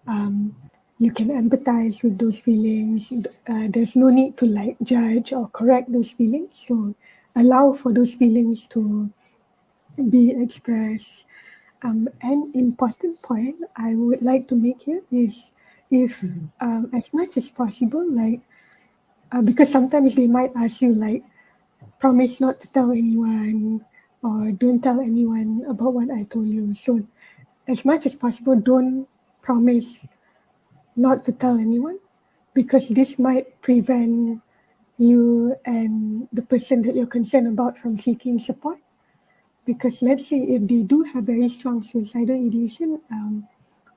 you can empathize with those feelings. There's no need to like judge or correct those feelings. So allow for those feelings to be expressed. An important point I would like to make here is if, as much as possible, like, because sometimes they might ask you, like, promise not to tell anyone or don't tell anyone about what I told you. So, as much as possible, don't promise not to tell anyone, because this might prevent you and the person that you're concerned about from seeking support. Because let's say if they do have very strong suicidal ideation,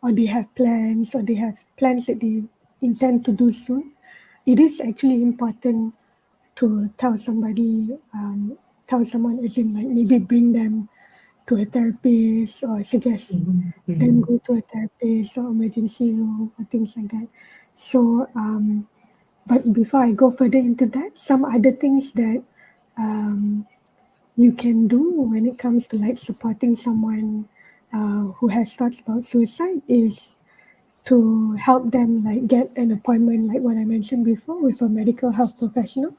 or they have plans, or they have plans that they intend to do soon, it is actually important to tell somebody, tell someone, as in like maybe bring them to a therapist or suggest them go to a therapist or emergency room or things like that. So, but before I go further into that, some other things that you can do when it comes to like supporting someone who has thoughts about suicide is to help them like get an appointment, like what I mentioned before, with a medical health professional.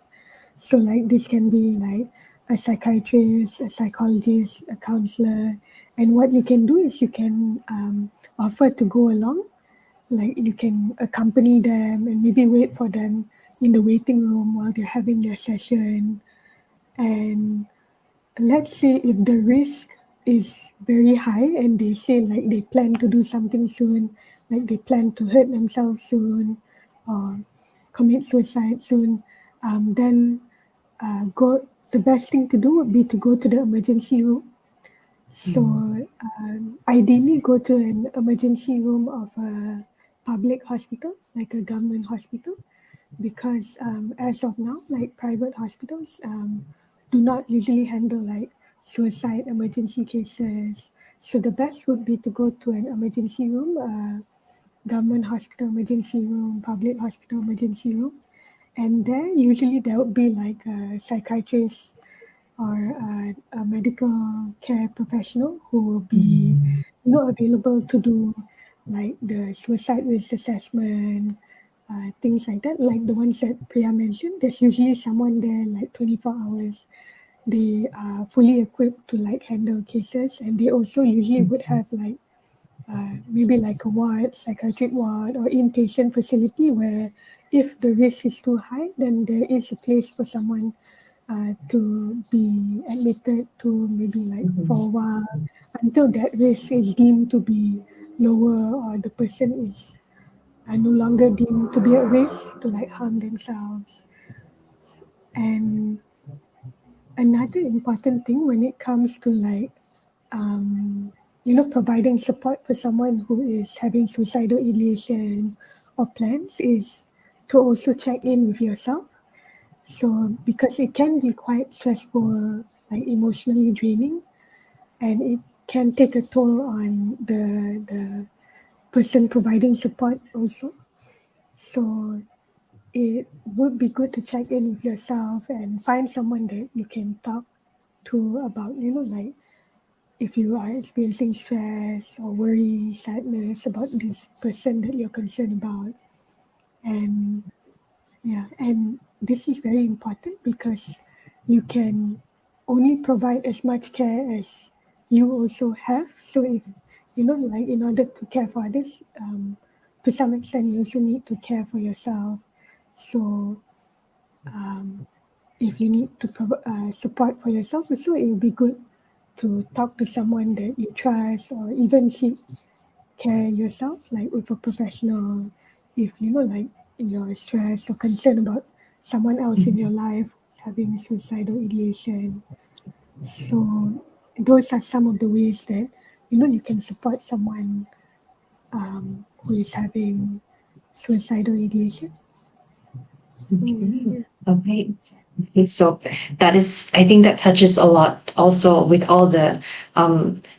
So like this can be like a psychiatrist, a psychologist, a counselor. And what you can do is you can offer to go along, like you can accompany them and maybe wait for them in the waiting room while they're having their session. And let's say if the risk is very high and they say like they plan to do something soon, like they plan to hurt themselves soon or commit suicide soon, then go. The best thing to do would be to go to the emergency room. So ideally, go to an emergency room of a public hospital, like a government hospital, because as of now, like private hospitals do not usually handle like suicide emergency cases. So the best would be to go to an emergency room, government hospital emergency room, public hospital emergency room, and there usually there would be like a psychiatrist or a medical care professional who will be available to do like the suicide risk assessment, things like that, like the ones that Priya mentioned. There's usually someone there like 24 hours. They are fully equipped to like handle cases, and they also usually would have like maybe like a ward, psychiatric ward, or inpatient facility where if the risk is too high, then there is a place for someone to be admitted to maybe like for a while until that risk is deemed to be lower or the person is no longer deemed to be at risk to like harm themselves. And another important thing when it comes to like providing support for someone who is having suicidal ideation or plans is to also check in with yourself. So because it can be quite stressful, like emotionally draining, and it can take a toll on the person providing support also. So it would be good to check in with yourself and find someone that you can talk to about, like if you are experiencing stress or worry, sadness about this person that you're concerned about. And yeah, and this is very important because you can only provide as much care as you also have. So if, like in order to care for others, to some extent, you also need to care for yourself. So if you need to support for yourself also, it would be good to talk to someone that you trust or even seek care yourself, like with a professional, if like you're stressed or concerned about someone else in your life having suicidal ideation. So those are some of the ways that you can support someone who is having suicidal ideation. Okay. Okay. So that is, I think that touches a lot also with all the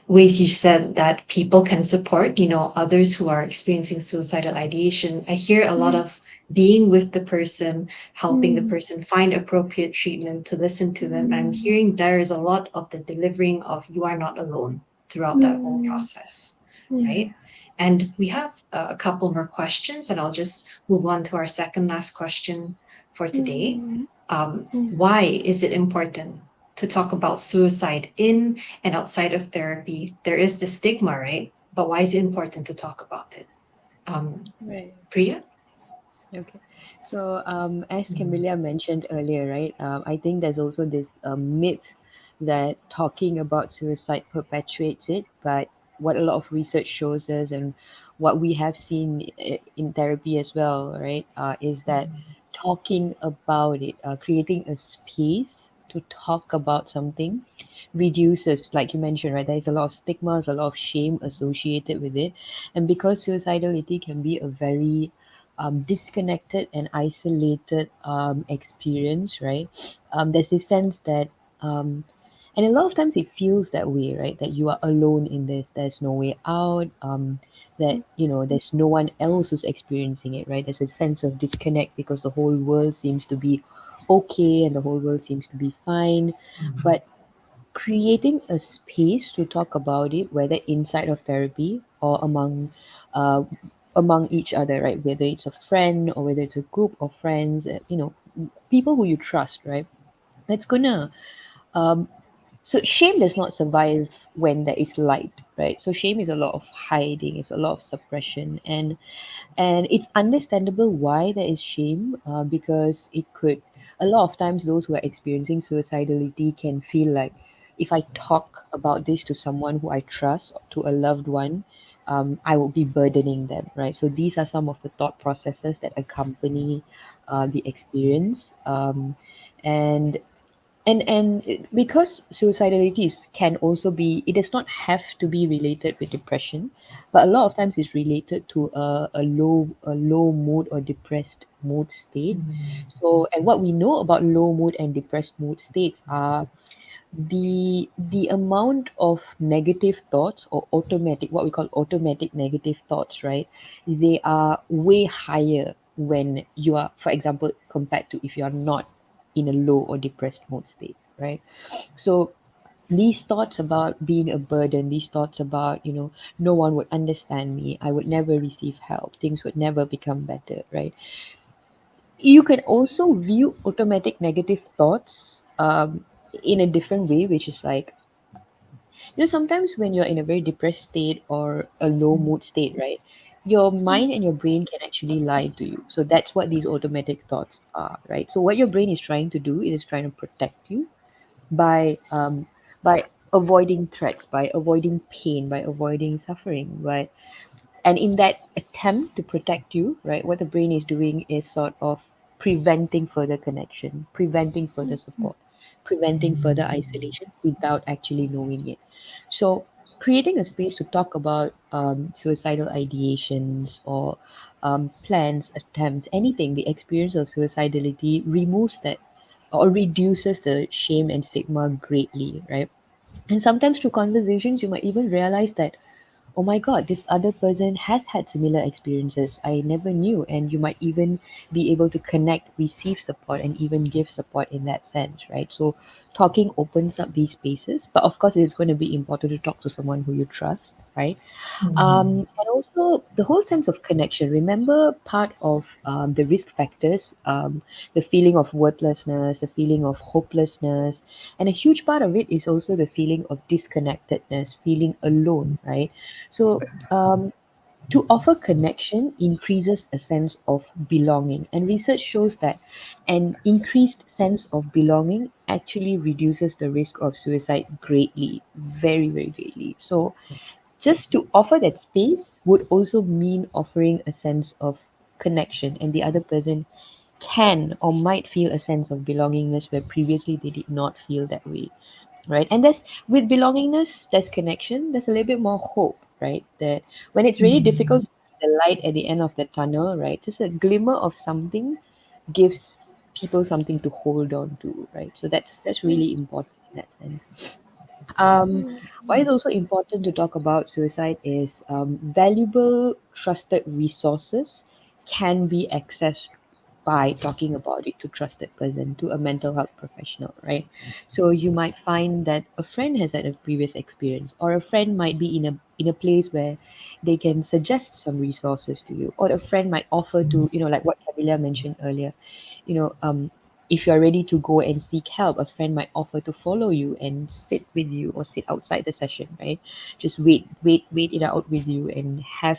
ways you said that people can support, others who are experiencing suicidal ideation. I hear a lot of being with the person, helping the person find appropriate treatment, to listen to them. I'm hearing there is a lot of the delivering of you are not alone throughout that whole process, Yeah. right? And we have a couple more questions, and I'll just move on to our second last question for today. Why is it important to talk about suicide in and outside of therapy? There is the stigma, right? But why is it important to talk about it? Right. Priya? Okay. So, as Camilla mentioned earlier, right, I think there's also this myth that talking about suicide perpetuates it. But what a lot of research shows us, and what we have seen in therapy as well, right, is that talking about it, creating a space to talk about something, reduces, like you mentioned, right, there's a lot of stigmas, a lot of shame associated with it. And because suicidality can be a very disconnected and isolated experience, right? There's this sense that, and a lot of times it feels that way, right? That you are alone in this. There's no way out. That there's no one else who's experiencing it, right? There's a sense of disconnect because the whole world seems to be okay and the whole world seems to be fine. But creating a space to talk about it, whether inside of therapy or uh, among each other, right? Whether it's a friend or whether it's a group of friends, people who you trust, right? That's gonna um, so shame does not survive when there is light, right? So shame is a lot of hiding, it's a lot of suppression, and it's understandable why there is shame, because it could, a lot of times those who are experiencing suicidality can feel like, if I talk about this to someone who I trust, to a loved one, I will be burdening them, right? So these are some of the thought processes that accompany the experience, and because suicidality can also be, it does not have to be related with depression, but a lot of times it's related to a low mood or depressed mood state. So, and what we know about low mood and depressed mood states are the amount of negative thoughts, or automatic, what we call automatic negative thoughts, right? They are way higher when you are, for example, compared to if you are not in a low or depressed mood state, right? So these thoughts about being a burden, these thoughts about, no one would understand me, I would never receive help, things would never become better, right? You can also view automatic negative thoughts in a different way, which is like, sometimes when you're in a very depressed state or a low mood state, right, your mind and your brain can actually lie to you. So that's what these automatic thoughts are, right? So what your brain is trying to do, it is trying to protect you by by avoiding threats, by avoiding pain, by avoiding suffering, but and in that attempt to protect you, right, what the brain is doing is sort of preventing further connection, preventing further support, preventing further isolation without actually knowing it. So creating a space to talk about suicidal ideations or plans, attempts, anything, the experience of suicidality removes that or reduces the shame and stigma greatly, right? And sometimes through conversations, you might even realize that, oh my God, this other person has had similar experiences I never knew. And you might even be able to connect, receive support, and even give support in that sense, right? So talking opens up these spaces. But of course, it's going to be important to talk to someone who you trust, right? And also the whole sense of connection. Remember, part of the risk factors, the feeling of worthlessness, the feeling of hopelessness, and a huge part of it is also the feeling of disconnectedness, feeling alone, right? So, to offer connection increases a sense of belonging, and research shows that an increased sense of belonging actually reduces the risk of suicide greatly, very, very greatly. So, just to offer that space would also mean offering a sense of connection, and the other person can or might feel a sense of belongingness where previously they did not feel that way, right? And there's with belongingness, there's connection, there's a little bit more hope, right? That when it's really difficult to see the light at the end of the tunnel, right? Just a glimmer of something gives people something to hold on to, right? So that's really important in that sense. Why it's also important to talk about suicide is valuable, trusted resources can be accessed by talking about it to trusted person, to a mental health professional, right? So you might find that a friend has had a previous experience, or a friend might be in a place where they can suggest some resources to you, or a friend might offer to, like what Camilla mentioned earlier, you know, if you're ready to go and seek help, a friend might offer to follow you and sit with you or sit outside the session, right? Just wait it out with you and have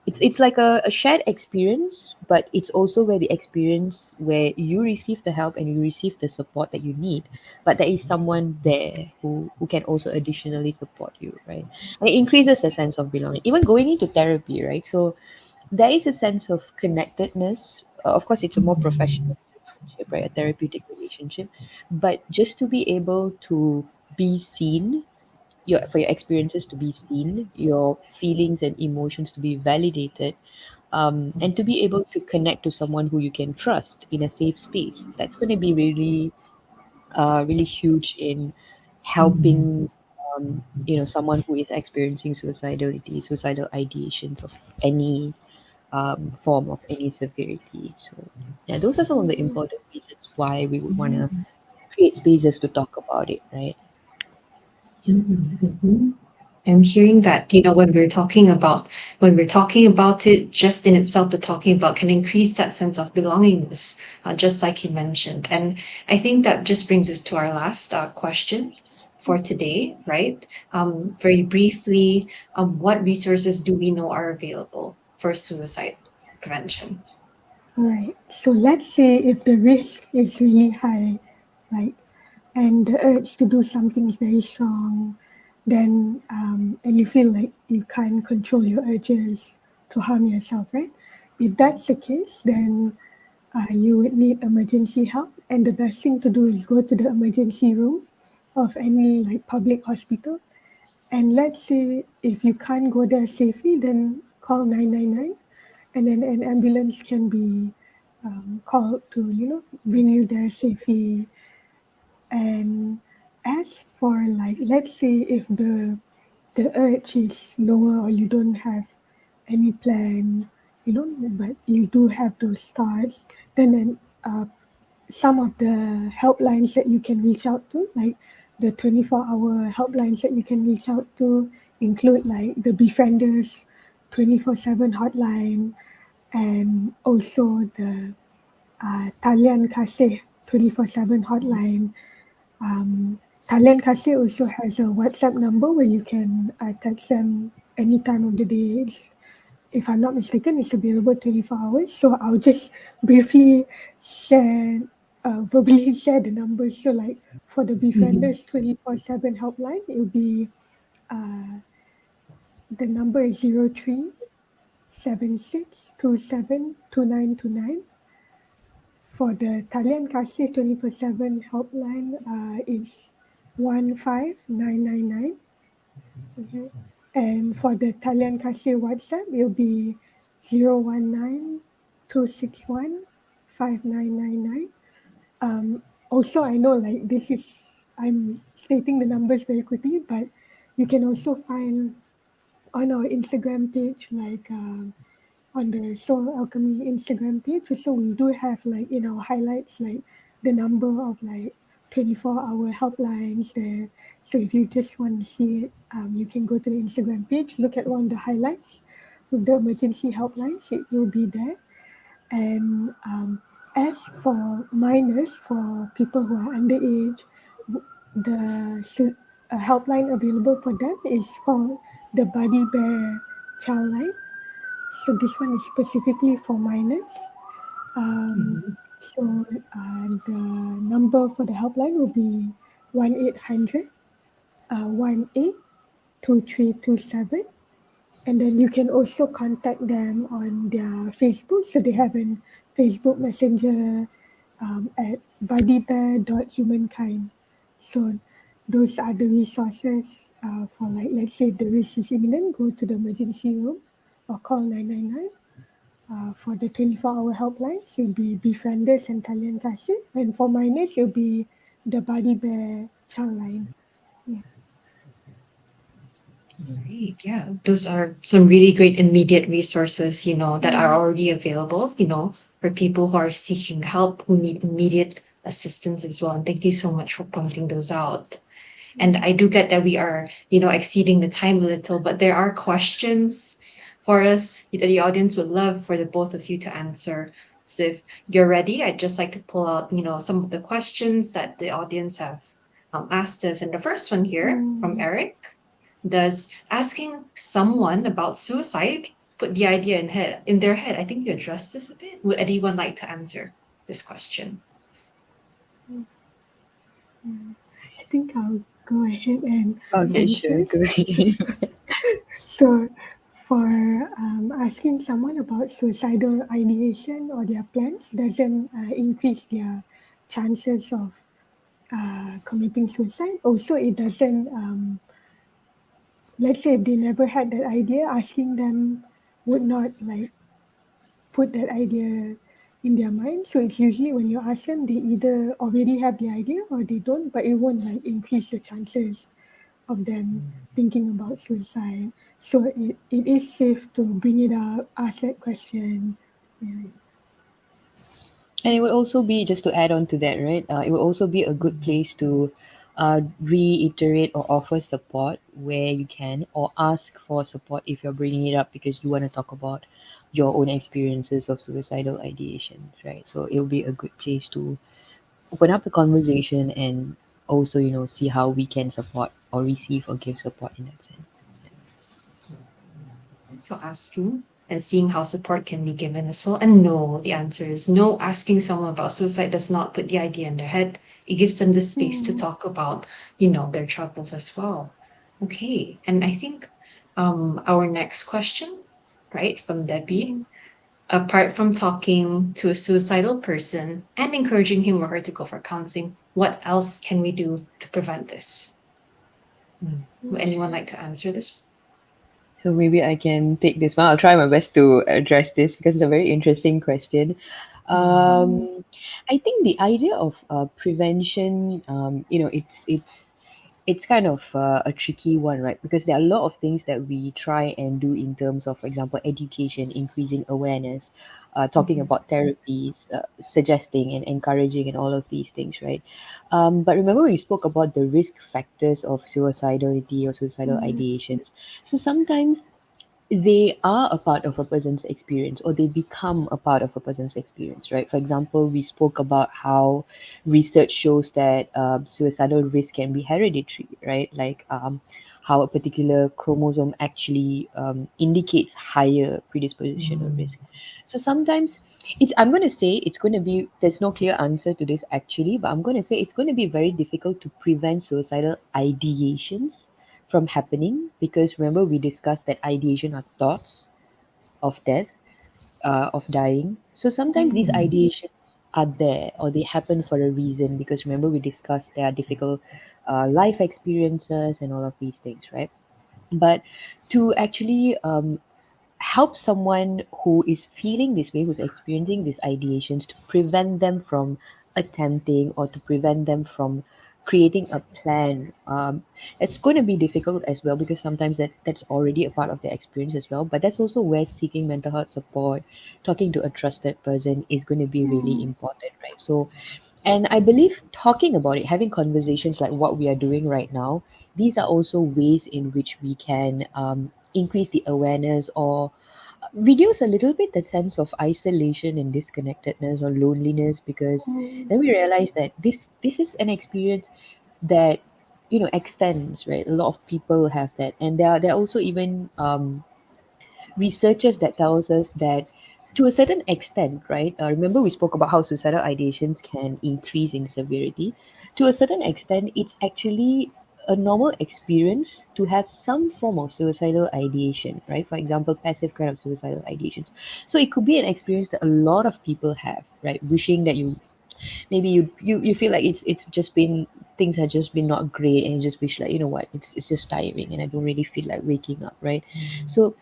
it's like a shared experience, but it's also where the experience where you receive the help and you receive the support that you need, but there is someone there who can also additionally support you, right? And it increases a sense of belonging. Even going into therapy, right? So there is a sense of connectedness. Of course, it's a more professional relationship, right? A therapeutic relationship. But just to be able to be seen, for your experiences to be seen, your feelings and emotions to be validated, and to be able to connect to someone who you can trust in a safe space, that's going to be really really huge in helping someone who is experiencing suicidality, suicidal ideations of any form, of any severity. So yeah, those are some of the important reasons why we would want to create spaces to talk about it, right? Mhm. I'm hearing that, when we're talking about it, just in itself, the talking about can increase that sense of belongingness, just like you mentioned. And I think that just brings us to our last question for today, right? Very briefly, what resources do we know are available for suicide prevention? Right. So let's say if the risk is really high, like, and the urge to do something is very strong, then and you feel like you can't control your urges to harm yourself, right? If that's the case, then you would need emergency help, and the best thing to do is go to the emergency room of any like public hospital. And let's say if you can't go there safely, then call 999, and then an ambulance can be called to bring you there safely. And as for like, let's say if the urge is lower or you don't have any plan, but you do have those thoughts, then some of the helplines that you can reach out to, like the 24-hour helplines that you can reach out to, include like the Befrienders 24/7 hotline, and also the Talian Kasih 24/7 hotline. Talian Kasih also has a WhatsApp number where you can text them any time of the day. if I'm not mistaken, it's available 24 hours. So I'll just briefly share, verbally share the numbers. So like for the befrienders 24/7 helpline, it will be, the number is 0376272929. For the Talian Kasih 24/7 helpline, is 15999. Okay. And for the Talian Kasih WhatsApp, it will be 019-261-5999. Also, I know like this is, I'm stating the numbers very quickly, but you can also find on our Instagram page, like on the Soul Alchemy Instagram page. So we do have like in our highlights like the number of like 24-hour helplines there. So if you just want to see it, you can go to the Instagram page, look at one of the highlights with the emergency helplines. It will be there. And as for minors, for people who are underage, the helpline available for them is called the Buddy Bear Child Line. So this one is specifically for minors. So the number for the helpline will be 1-800 182327. And then you can also contact them on their Facebook. So they have a Facebook Messenger at buddybear.humankind. So those are the resources for like, let's say the risk is imminent, go to the emergency room or call 999. For the 24-hour helplines, it will be Befrienders and Talian Kasih. And for minors, it will be the Buddy Bear Child Line. Yeah. Great. Yeah. Those are some really great immediate resources, that are already available, for people who are seeking help, who need immediate assistance as well. And thank you so much for pointing those out. And I do get that we are, exceeding the time a little, but there are questions for us that the audience would love for the both of you to answer. So if you're ready, I'd just like to pull out, some of the questions that the audience have asked us. And the first one here from Eric: does asking someone about suicide put the idea in their head? I think you addressed this a bit. Would anyone like to answer this question? I think I'll go ahead and Okay, sure, answer. great. So for asking someone about suicidal ideation or their plans doesn't increase their chances of committing suicide. Also, it doesn't, let's say if they never had that idea, asking them would not like put that idea in their mind. So it's usually when you ask them, they either already have the idea or they don't, but it won't like increase the chances of them thinking about suicide. So it is safe to bring it up, ask that question. Yeah. And it would also be, just to add on to that, right? It would also be a good place to reiterate or offer support where you can, or ask for support if you're bringing it up because you want to talk about your own experiences of suicidal ideation, right? So it will be a good place to open up the conversation and also, see how we can support or receive or give support in that sense. So asking and seeing how support can be given as well. And no, the answer is no. Asking someone about suicide does not put the idea in their head. It gives them the space to talk about, their troubles as well. Okay. And I think our next question, right, from Debbie: apart from talking to a suicidal person and encouraging him or her to go for counseling, what else can we do to prevent this? Would anyone like to answer this? So maybe I can take this one. I'll try my best to address this because it's a very interesting question. I think the idea of prevention, it's kind of a tricky one, right? Because there are a lot of things that we try and do in terms of, for example, education, increasing awareness, talking about therapies, suggesting and encouraging, and all of these things, right? But remember, we spoke about the risk factors of suicidality or suicidal ideations. So sometimes they are a part of a person's experience, or they become a part of a person's experience, right? For example, we spoke about how research shows that suicidal risk can be hereditary, right? Like how a particular chromosome actually indicates higher predisposition or risk. So sometimes I'm going to say it's going to be, there's no clear answer to this actually, but I'm going to say it's going to be very difficult to prevent suicidal ideations from happening, because remember we discussed that ideation are thoughts of death, of dying. So sometimes these ideations are there, or they happen for a reason, because remember we discussed there are difficult life experiences and all of these things, right? But to actually help someone who is feeling this way, who's experiencing these ideations, to prevent them from attempting, or to prevent them from creating a plan. It's going to be difficult as well, because sometimes that's already a part of their experience as well. But that's also where seeking mental health support, talking to a trusted person is going to be really important, right? So, and I believe talking about it, having conversations like what we are doing right now, these are also ways in which we can increase the awareness, or reduce a little bit the sense of isolation and disconnectedness or loneliness, because then we realize that this is an experience that extends, right? A lot of people have that, and there are also even researchers that tells us that to a certain extent, right? Remember we spoke about how suicidal ideations can increase in severity. To a certain extent, it's actually a normal experience to have some form of suicidal ideation, right? For example, passive kind of suicidal ideations. So it could be an experience that a lot of people have, right? Wishing that maybe you feel like it's just been, things have just been not great, and you just wish, like, you know what, it's just tiring and I don't really feel like waking up, right? So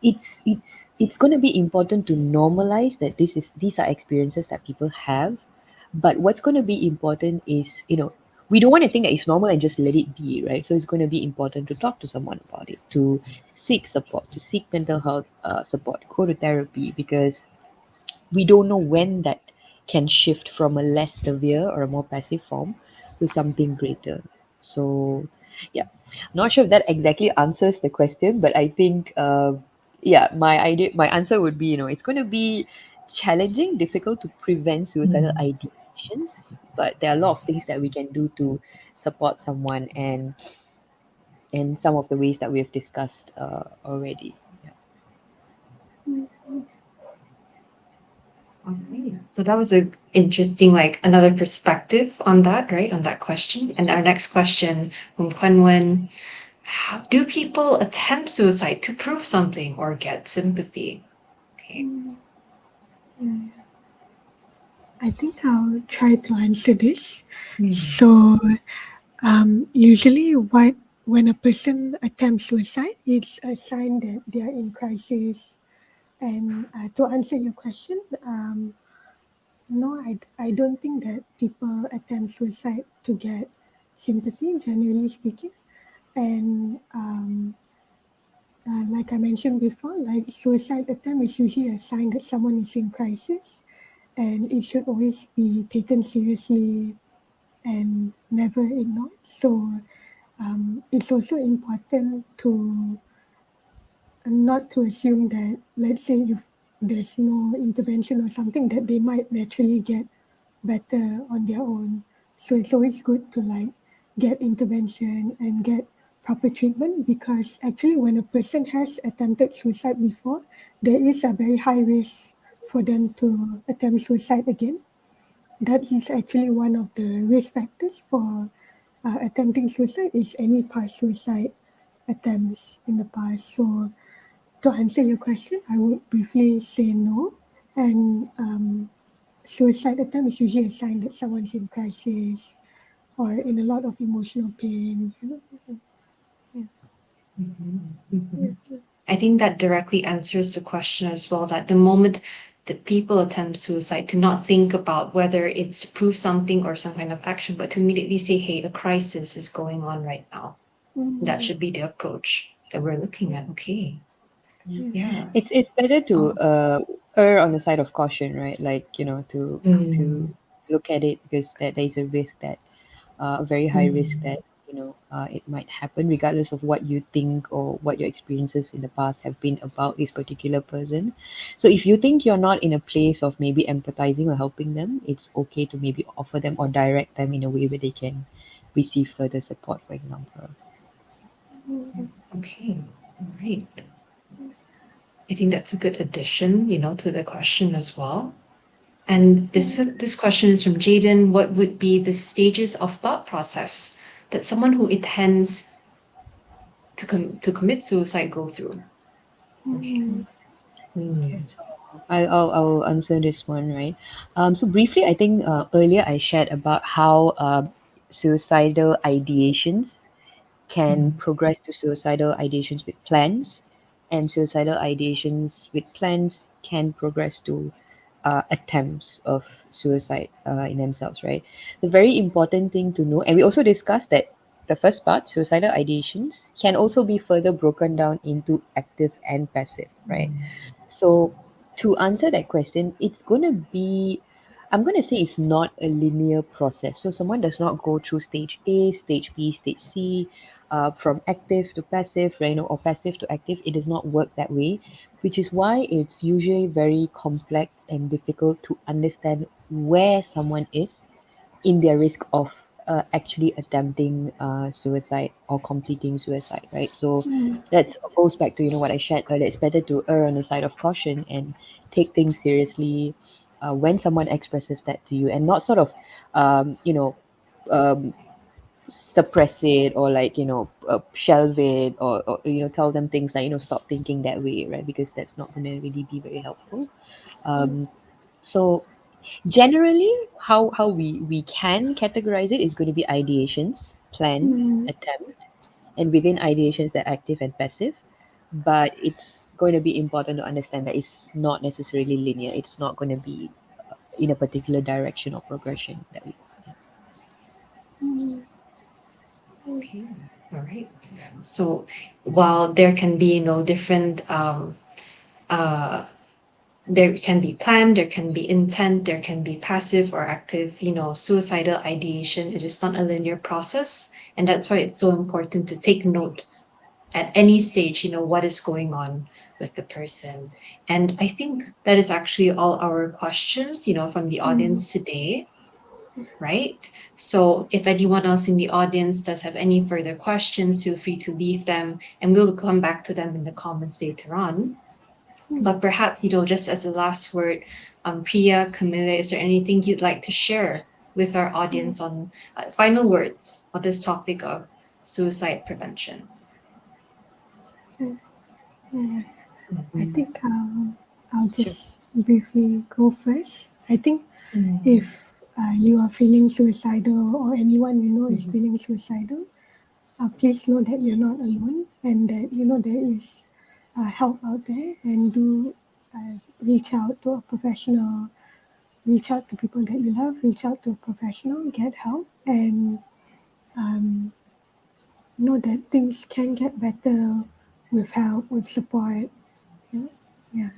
it's going to be important to normalize that these are experiences that people have. But what's going to be important is, we don't want to think that it's normal and just let it be, right? So it's going to be important to talk to someone about it, to seek support, to seek mental health support, go to therapy, because we don't know when that can shift from a less severe or a more passive form to something greater. So, yeah, not sure if that exactly answers the question, but I think, yeah, my answer would be, it's going to be challenging, difficult to prevent suicidal ideations, but there are a lot of things that we can do to support someone, and some of the ways that we have discussed already. Yeah. Alright. So that was a interesting, like another perspective on that, right? On that question. And our next question from Kwenwen, how do people attempt suicide to prove something or get sympathy? Okay. I think I'll try to answer this. So, usually, when a person attempts suicide, it's a sign that they are in crisis. And to answer your question, no, I don't think that people attempt suicide to get sympathy, generally speaking. And like I mentioned before, like suicide attempt is usually a sign that someone is in crisis, and it should always be taken seriously and never ignored. So it's also important to not to assume that, let's say, if there's no intervention or something, that they might naturally get better on their own. So it's always good to like get intervention and get proper treatment, because actually when a person has attempted suicide before, there is a very high risk for them to attempt suicide again. That is actually one of the risk factors for attempting suicide, is any past suicide attempts in the past. So to answer your question, I would briefly say no. And suicide attempt is usually a sign that someone's in crisis or in a lot of emotional pain. I think that directly answers the question as well, that the moment that people attempt suicide, to not think about whether it's to prove something or some kind of action, but to immediately say, hey, a crisis is going on right now. That should be the approach that we're looking at. Okay. Yeah. It's better to err on the side of caution, right? Like, to look at it, because there is a risk that a very high risk that it might happen, regardless of what you think or what your experiences in the past have been about this particular person. So if you think you're not in a place of maybe empathizing or helping them, it's okay to maybe offer them or direct them in a way where they can receive further support, for example. Okay, all right. I think that's a good addition, to the question as well. And this question is from Jaden. What would be the stages of thought process that someone who intends to commit suicide go through? Okay. Okay, Mm. so I'll answer this one, right? So briefly, I think earlier I shared about how suicidal ideations can Mm. progress to suicidal ideations with plans, and suicidal ideations with plans can progress to attempts of suicide in themselves, right? The very important thing to know, and we also discussed that the first part, suicidal ideations, can also be further broken down into active and passive, right? So to answer that question, it's going to be, I'm going to say it's not a linear process. So someone does not go through stage A, stage B, stage C, from active to passive, right, or passive to active. It does not work that way, which is why it's usually very complex and difficult to understand where someone is in their risk of actually attempting suicide or completing suicide, right? So that goes back to what I shared earlier. It's better to err on the side of caution and take things seriously when someone expresses that to you, and not sort of um, suppress it, or like shelve it, or tell them things like stop thinking that way, right? Because that's not going to really be very helpful. So generally, how we can categorize it is going to be ideations, plans, attempt, and within ideations they're active and passive. But it's going to be important to understand that it's not necessarily linear. It's not going to be in a particular direction or progression that we. Okay. All right. So while there can be different uh there can be plan, there can be intent, there can be passive or active, suicidal ideation. It is not a linear process. And that's why it's so important to take note at any stage, what is going on with the person. And I think that is actually all our questions, from the audience today, right? So if anyone else in the audience does have any further questions, feel free to leave them and we'll come back to them in the comments later on. But perhaps, just as a last word, Priya, Camilla, is there anything you'd like to share with our audience on final words on this topic of suicide prevention? I Mhm. think I'll Sure. just briefly go first. I think Mhm. if you are feeling suicidal, or anyone you know is Mhm. feeling suicidal, please know that you're not alone, and that there is help out there, and do reach out to a professional, reach out to people that you love, reach out to a professional, get help, and um, know that things can get better with help, with support. You know? Yeah.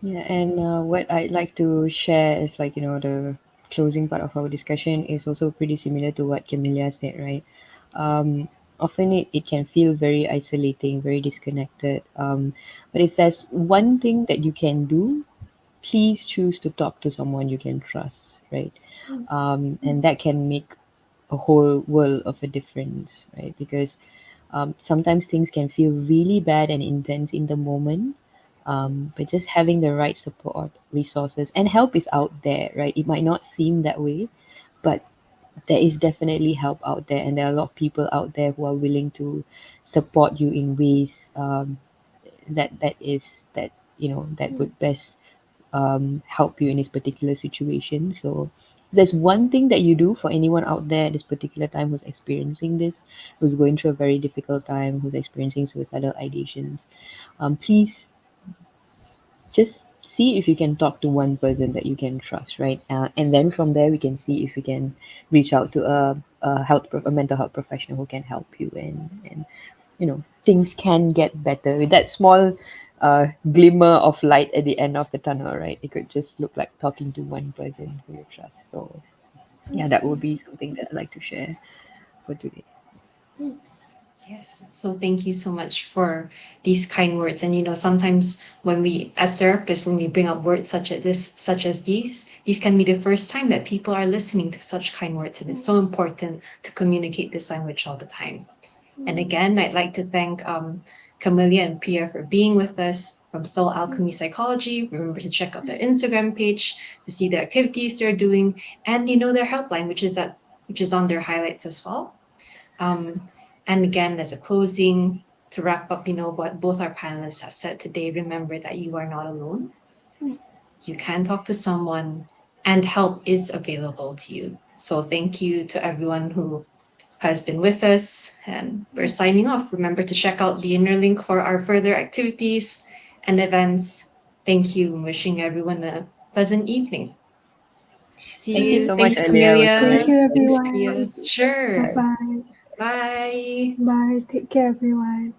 Yeah, and what I'd like to share is, like, the closing part of our discussion is also pretty similar to what Camelia said, right? Often it can feel very isolating, very disconnected. But if there's one thing that you can do, please choose to talk to someone you can trust, right? And that can make a whole world of a difference, right? Because sometimes things can feel really bad and intense in the moment, but just having the right support, resources, and help is out there, right? It might not seem that way, but there is definitely help out there, and there are a lot of people out there who are willing to support you in ways that would best help you in this particular situation. So if there's one thing that you do for anyone out there at this particular time who's experiencing this, who's going through a very difficult time, who's experiencing suicidal ideations, please just see if you can talk to one person that you can trust, right? And then from there, we can see if we can reach out to a mental health professional who can help you, and things can get better with that small glimmer of light at the end of the tunnel, right? It could just look like talking to one person who you trust. So yeah, that would be something that I'd like to share for today. Yes. So thank you so much for these kind words. And sometimes when we, as therapists, when we bring up words such as these can be the first time that people are listening to such kind words. And it's so important to communicate this language all the time. And again, I'd like to thank Camelia and Priya for being with us from Soul Alchemy Psychology. Remember to check out their Instagram page to see the activities they're doing, and their helpline, which is on their highlights as well. And again, as a closing, to wrap up, what both our panelists have said today, remember that you are not alone. You can talk to someone, and help is available to you. So thank you to everyone who has been with us, and we're signing off. Remember to check out the InnerLynk for our further activities and events. Thank you, and wishing everyone a pleasant evening. See Thank you. you so much, Thanks, Alia. It was Camelia. Thank great. you, Thanks, everyone. Priya. Sure. Bye-bye. Bye. Bye. Take care, everyone.